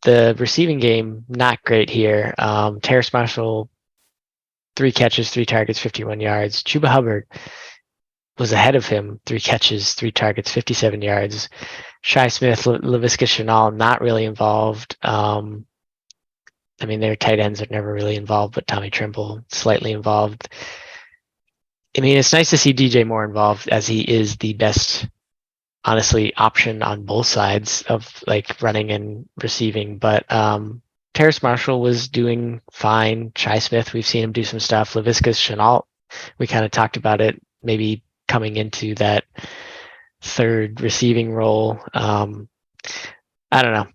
the receiving game, not great here. Terrace Marshall, 3 catches, 3 targets, 51 yards. Chuba Hubbard was ahead of him, 3 catches, 3 targets, 57 yards. Shi Smith, Laviska Shenault, not really involved. I mean, their tight ends are never really involved, but Tommy Trimble slightly involved. I mean, it's nice to see DJ Moore involved, as he is the best, honestly, option on both sides of like running and receiving. But Terrace Marshall was doing fine. Shi Smith, we've seen him do some stuff. Laviska Shenault, we kind of talked about it, maybe coming into that third receiving role. I don't know.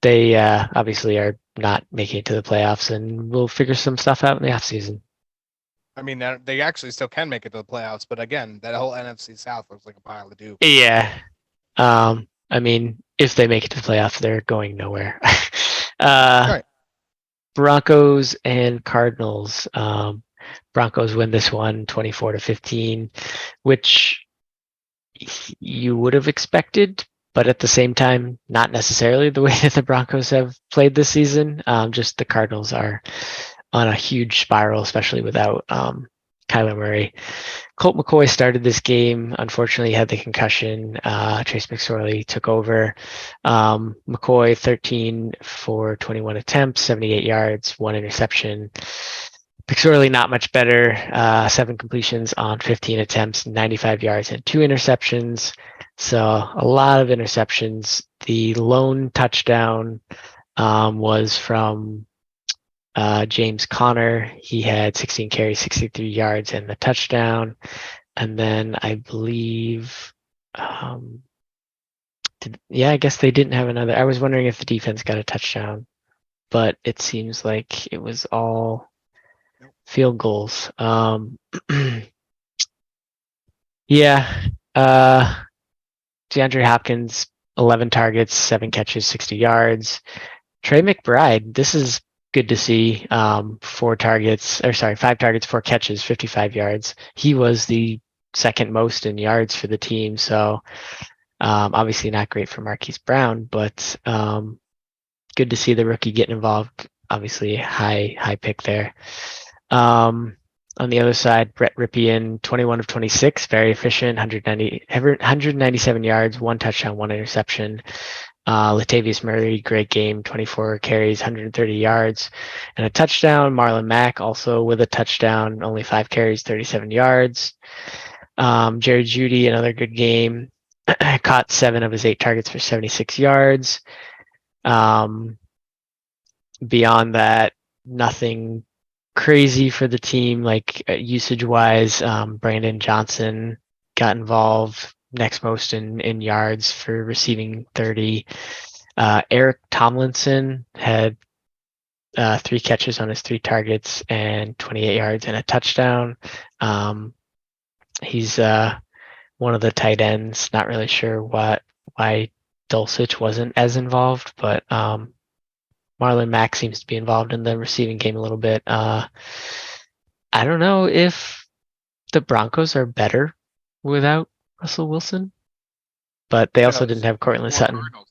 They obviously are not making it to the playoffs, and we'll figure some stuff out in the offseason. I mean, they actually still can make it to the playoffs, but again, that whole NFC South looks like a pile of dew. Yeah. I mean, if they make it to the playoffs, they're going nowhere. Right. Broncos and Cardinals. Broncos win this one 24-15, which you would have expected, but at the same time, not necessarily the way that the Broncos have played this season. Just the Cardinals are on a huge spiral, especially without Kyler Murray. Colt McCoy started this game. Unfortunately, he had the concussion. Trace McSorley took over. McCoy, 13 for 21 attempts, 78 yards, 1 interception. McSorley, not much better. 7 completions on 15 attempts, 95 yards, and 2 interceptions. So a lot of interceptions. The lone touchdown was from James Conner. He had 16 carries, 63 yards, and the touchdown. And then I believe, I guess they didn't have another. I was wondering if the defense got a touchdown, but it seems like it was all field goals. DeAndre Hopkins, 11 targets, 7 catches, 60 yards. Trey McBride, this is good to see. 5 targets, 4 catches, 55 yards. He was the second most in yards for the team. So obviously not great for Marquise Brown, but good to see the rookie getting involved. Obviously high pick there. On the other side, Brett Ripien, 21 of 26, very efficient, 197 yards, 1 touchdown, 1 interception. Latavius Murray, great game, 24 carries, 130 yards, and a touchdown. Marlon Mack also with a touchdown, only 5 carries, 37 yards. Jerry Jeudy, another good game, caught 7 of his 8 targets for 76 yards. Beyond that, nothing crazy for the team, like usage wise. Brandon Johnson got involved, next most in yards for receiving, 30. Eric Tomlinson had 3 catches on his 3 targets and 28 yards and a touchdown. He's one of the tight ends. Not really sure why Dulcich wasn't as involved, but Marlon Mack seems to be involved in the receiving game a little bit. I don't know if the Broncos are better without Russell Wilson, but they also didn't have Cortland Sutton. Cardinals.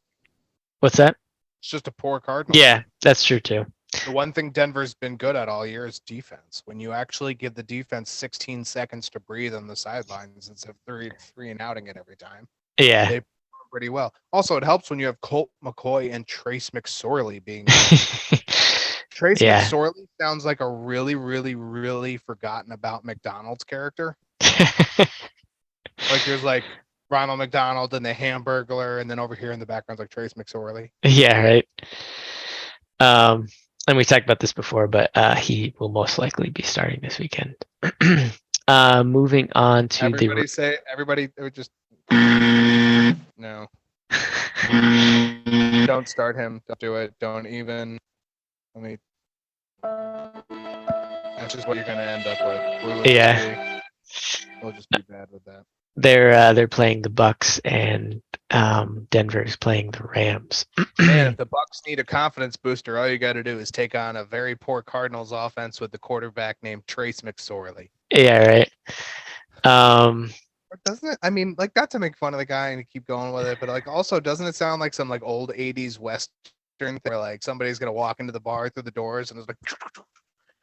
What's that? It's just a poor Cardinals. Yeah, that's true too. The one thing Denver's been good at all year is defense. When you actually give the defense 16 seconds to breathe on the sidelines instead of three and outing it every time. Yeah. They perform pretty well. Also, it helps when you have Colt McCoy and Trace McSorley being Trace McSorley sounds like a really, really, really forgotten about McDonald's character. Like there's like Ronald McDonald and the Hamburglar, and then over here in the background's like Trace McSorley. Yeah, right. And we talked about this before, but he will most likely be starting this weekend. Moving on to everybody just no. Don't start him. Don't do it. Don't even. That's just what you're gonna end up with. We'll just be bad with that. They're playing the Bucks, and Denver's playing the Rams. Man, if the Bucks need a confidence booster, all you got to do is take on a very poor Cardinals offense with the quarterback named Trace McSorley. Yeah, right. Or doesn't it? I mean, like, not to make fun of the guy and keep going with it, but like, also, doesn't it sound like some like old '80s Western thing where like somebody's gonna walk into the bar through the doors and it's like,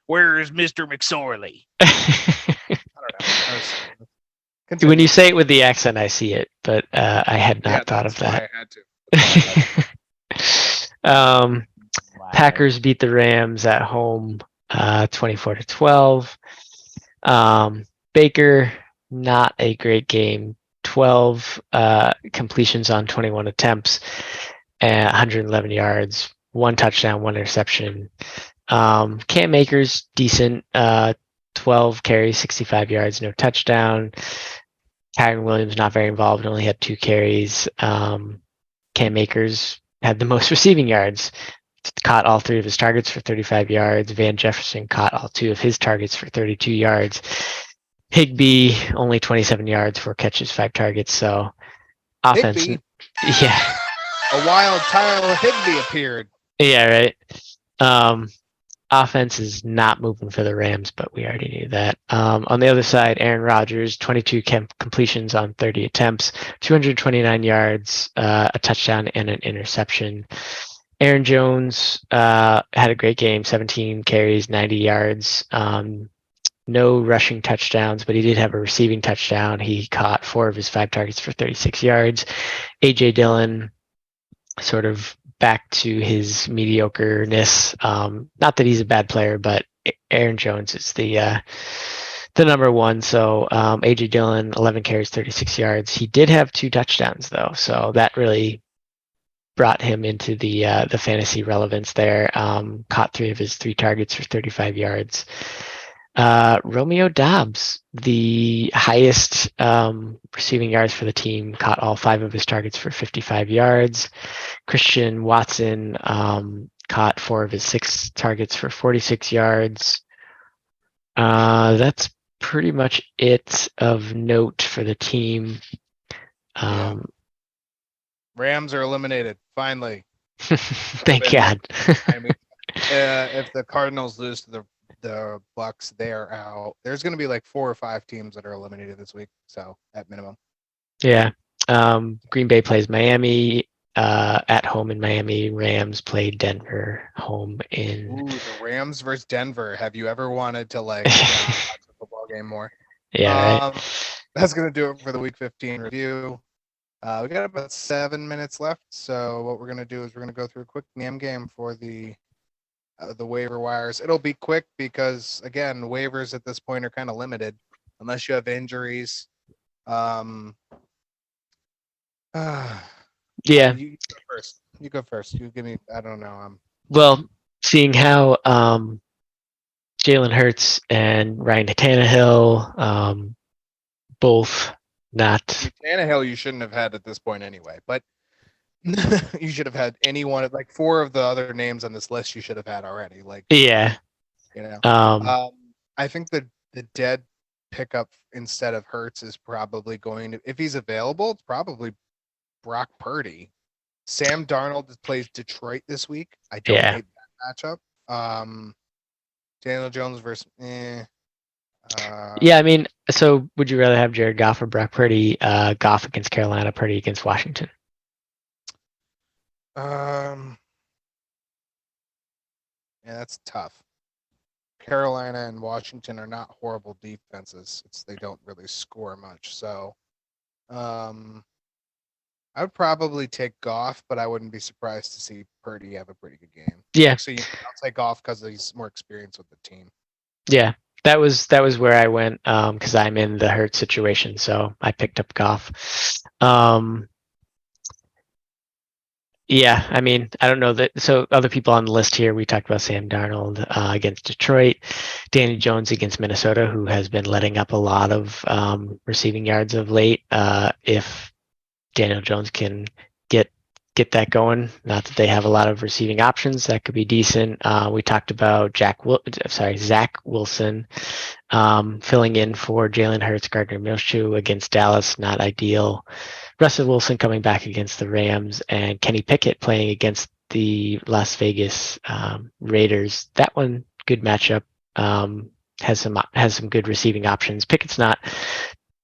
"Where is Mr. McSorley?" I don't know. Continue. When you say it with the accent, I see it, but I had not thought of that's that. why I had to. That's why I had to. Packers beat the Rams at home, 24-12. Baker, not a great game. 12 completions on 21 attempts, 111 yards, 1 touchdown, 1 interception. Cam Akers, decent. 12 carries, 65 yards, no touchdown. Kyron Williams not very involved, only had 2 carries. Cam Akers had the most receiving yards, caught all 3 of his targets for 35 yards. Van Jefferson caught all 2 of his targets for 32 yards. Higbee only 27 yards, 4 catches, 5 targets. So offense, Higbee? yeah, A wild Tyler Higbee appeared. yeah, right. Offense is not moving for the Rams, but we already knew that. On the other side, Aaron Rodgers, 22 completions on 30 attempts, 229 yards, a touchdown, and an interception. Aaron Jones had a great game, 17 carries, 90 yards. No rushing touchdowns, but he did have a receiving touchdown. He caught 4 of his 5 targets for 36 yards. A.J. Dillon, sort of back to his mediocreness. Not that he's a bad player, but Aaron Jones is the number one. So A.J. Dillon, 11 carries, 36 yards. He did have 2 touchdowns though, so that really brought him into the fantasy relevance there. Caught 3 of his 3 targets for 35 yards. Romeo Doubs, the highest receiving yards for the team, caught all 5 of his targets for 55 yards. Christian Watson caught 4 of his 6 targets for 46 yards. That's pretty much it of note for the team. Rams are eliminated, finally. Thank God. I mean, if the Cardinals lose to the Bucks, they are out. There's going to be like 4 or 5 teams that are eliminated this week, so at minimum. Yeah. Green Bay plays Miami at home in Miami. Rams play Denver home in. Ooh, the Rams versus Denver. Have you ever wanted to like watch a football game more? Yeah, right. That's going to do it for the Week 15 review. We got about 7 minutes left, so what we're going to do is we're going to go through a quick NAM game for the waiver wires. It'll be quick because, again, waivers at this point are kind of limited unless you have injuries. Yeah. You go first. You go first. You give me. I don't know. Well, seeing how Jalen Hurts and Ryan Tannehill, both not. Tannehill, you shouldn't have had at this point anyway, but you should have had any one of like 4 of the other names on this list. You should have had already. Like, yeah. You know. I think the dead pickup instead of Hurts is probably going to, if he's available, it's probably Brock Purdy. Sam Darnold plays Detroit this week. I don't hate that matchup. Daniel Jones versus. Yeah, I mean, so would you rather have Jared Goff or Brock Purdy? Goff against Carolina, Purdy against Washington. Yeah, that's tough. Carolina and Washington are not horrible defenses. They don't really score much. So, I would probably take Goff, but I wouldn't be surprised to see Purdy have a pretty good game. Yeah. Actually, I'll take Goff because he's more experienced with the team. Yeah, that was where I went because I'm in the Hurts situation, so I picked up Goff. Yeah, I mean, I don't know that. So other people on the list here, we talked about Sam Darnold against Detroit, Danny Jones against Minnesota, who has been letting up a lot of receiving yards of late. If Daniel Jones can get get that going. Not that they have a lot of receiving options. That could be decent. We talked about Zach Wilson filling in for Jalen Hurts, Gardner Minshew against Dallas. Not ideal. Russell Wilson coming back against the Rams, and Kenny Pickett playing against the Las Vegas Raiders. That one, good matchup. Has some good receiving options. Pickett's not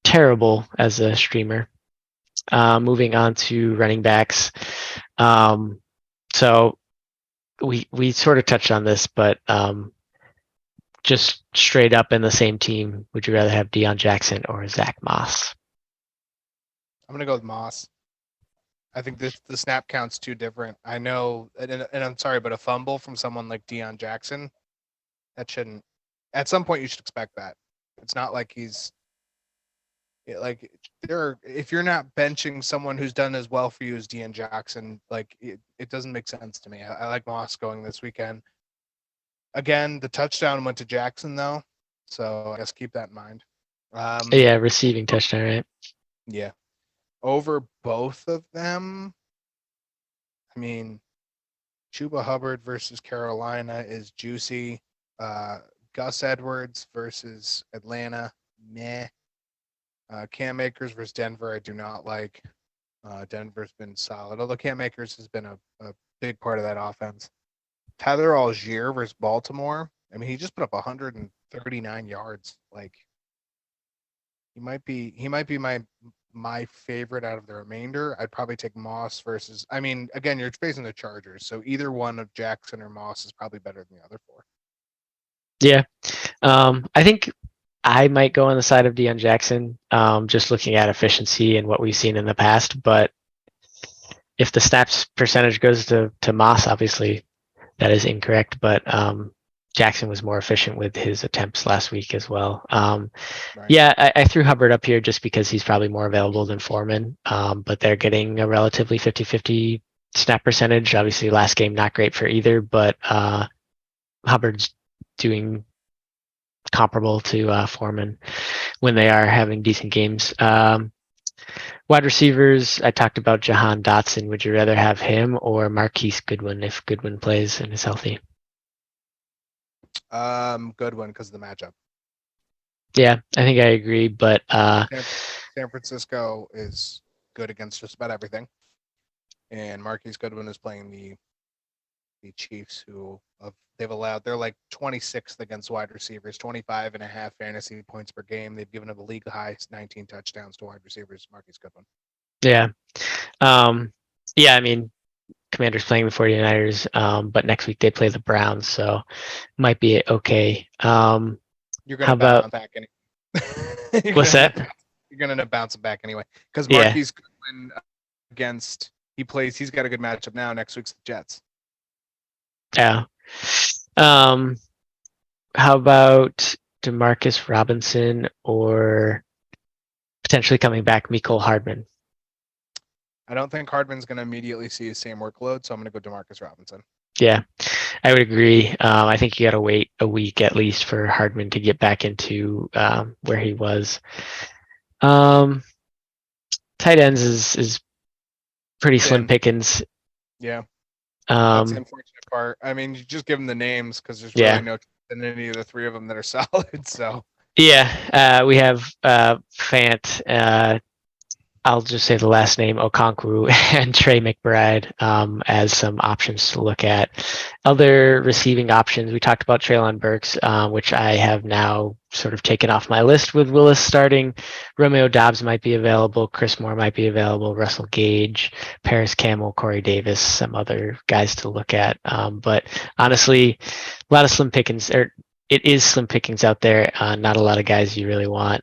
terrible as a streamer. Moving on to running backs. So we sort of touched on this, but just straight up in the same team, would you rather have Deion Jackson or Zach Moss? I'm gonna go with Moss. I think the snap count's too different. I know, and I'm sorry, but a fumble from someone like Deion Jackson, that shouldn't. At some point, you should expect that. It's not like he's like if you're not benching someone who's done as well for you as Deion Jackson, like it doesn't make sense to me. I like Moss going this weekend. Again, the touchdown went to Jackson though, so I guess keep that in mind. Yeah, receiving touchdown, right? Yeah. Over both of them, I mean, Chuba Hubbard versus Carolina is juicy. Gus Edwards versus Atlanta, meh. Cam Akers versus Denver, I do not like. Denver's been solid, although Cam Akers has been a big part of that offense. Tyler Algier versus Baltimore. I mean, he just put up 139 yards. Like, he might be my favorite out of the remainder. I'd probably take Moss versus. I mean, again, you're facing the Chargers, so either one of Jackson or Moss is probably better than the other four. Yeah, I think I might go on the side of Deion Jackson, just looking at efficiency and what we've seen in the past. But if the snaps percentage goes to Moss, obviously that is incorrect. But Jackson was more efficient with his attempts last week as well. Right. Yeah, I threw Hubbard up here just because he's probably more available than Foreman. But they're getting a relatively 50-50 snap percentage. Obviously, last game not great for either, but Hubbard's doing comparable to Foreman when they are having decent games. Wide receivers, I talked about Jahan Dotson. Would you rather have him or Marquise Goodwin if Goodwin plays and is healthy? Goodwin because of the matchup. Yeah, I think I agree, but San Francisco is good against just about everything, and Marquise Goodwin is playing the Chiefs, who they're like 26th against wide receivers, 25.5 fantasy points per game. They've given up a league high 19 touchdowns to wide receivers. Marquise Goodwin. Yeah. Yeah, I mean, Commanders playing the 49ers, but next week they play the Browns, so might be okay. You're going to bounce back anyway. What's that? You're going to end up bouncing back anyway because Yeah. Marquise Goodwin he's got a good matchup now. Next week's the Jets. Yeah. How about Demarcus Robinson or potentially coming back Mecole Hardman? I don't think Hardman's going to immediately see the same workload, so I'm going to go Demarcus Robinson. Yeah, I would agree. I think you got to wait a week at least for Hardman to get back into where he was. Tight ends is pretty slim pickings. Yeah. That's the unfortunate part. I mean, you just give them the names because there's really no in any of the three of them that are solid. So yeah, we have Fant. I'll just say the last name, Okonkwo, and Trey McBride as some options to look at. Other receiving options, we talked about Treylon Burks, which I have now sort of taken off my list with Willis starting. Romeo Doubs might be available. Chris Moore might be available. Russell Gage, Paris Campbell, Corey Davis, some other guys to look at. But honestly, a lot of slim pickings. It is slim pickings out there. Not a lot of guys you really want.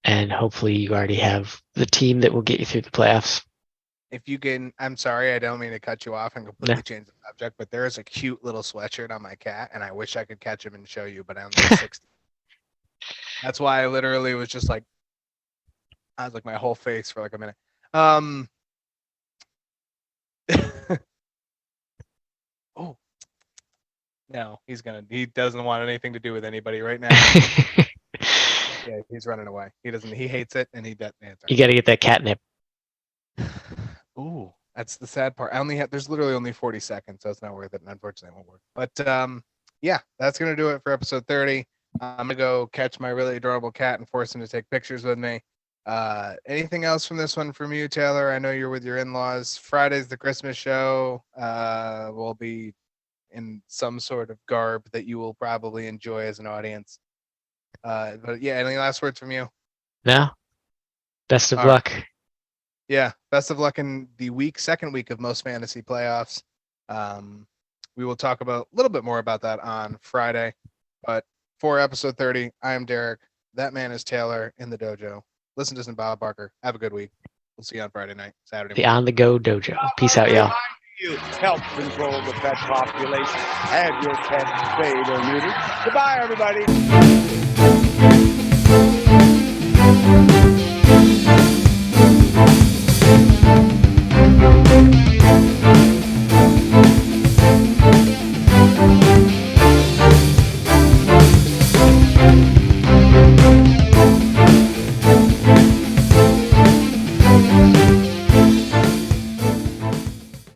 And hopefully you already have the team that will get you through the playoffs. If you can, I'm sorry, I don't mean to cut you off and completely change the subject, but there is a cute little sweatshirt on my cat, and I wish I could catch him and show you, but I'm like 60. That's why I literally was just like, I was like my whole face for like a minute. Oh, no, he doesn't want anything to do with anybody right now. Yeah, he's running away. He hates it, and he doesn't answer. You got to get that catnip. Ooh, That's the sad part. There's literally only 40 seconds, so it's not worth it, and unfortunately it won't work. But yeah, that's gonna do it for episode 30. I'm gonna go catch my really adorable cat and force him to take pictures with me. Anything else from this one from you, Taylor? I know you're with your in-laws. Friday's the Christmas show. We'll be in some sort of garb that you will probably enjoy as an audience. But yeah, any last words from you? No. Best of All right. luck. Yeah, best of luck in the second week of most fantasy playoffs. We will talk about a little bit more about that on Friday. But for episode 30, I am Derek. That man is Taylor in the dojo. Listen to some Bob Barker. Have a good week. We'll see you on Friday night, Saturday The morning. On the Go Dojo. Peace out, y'all. You help control the pet population. Have your pet spayed or neutered. Goodbye, everybody.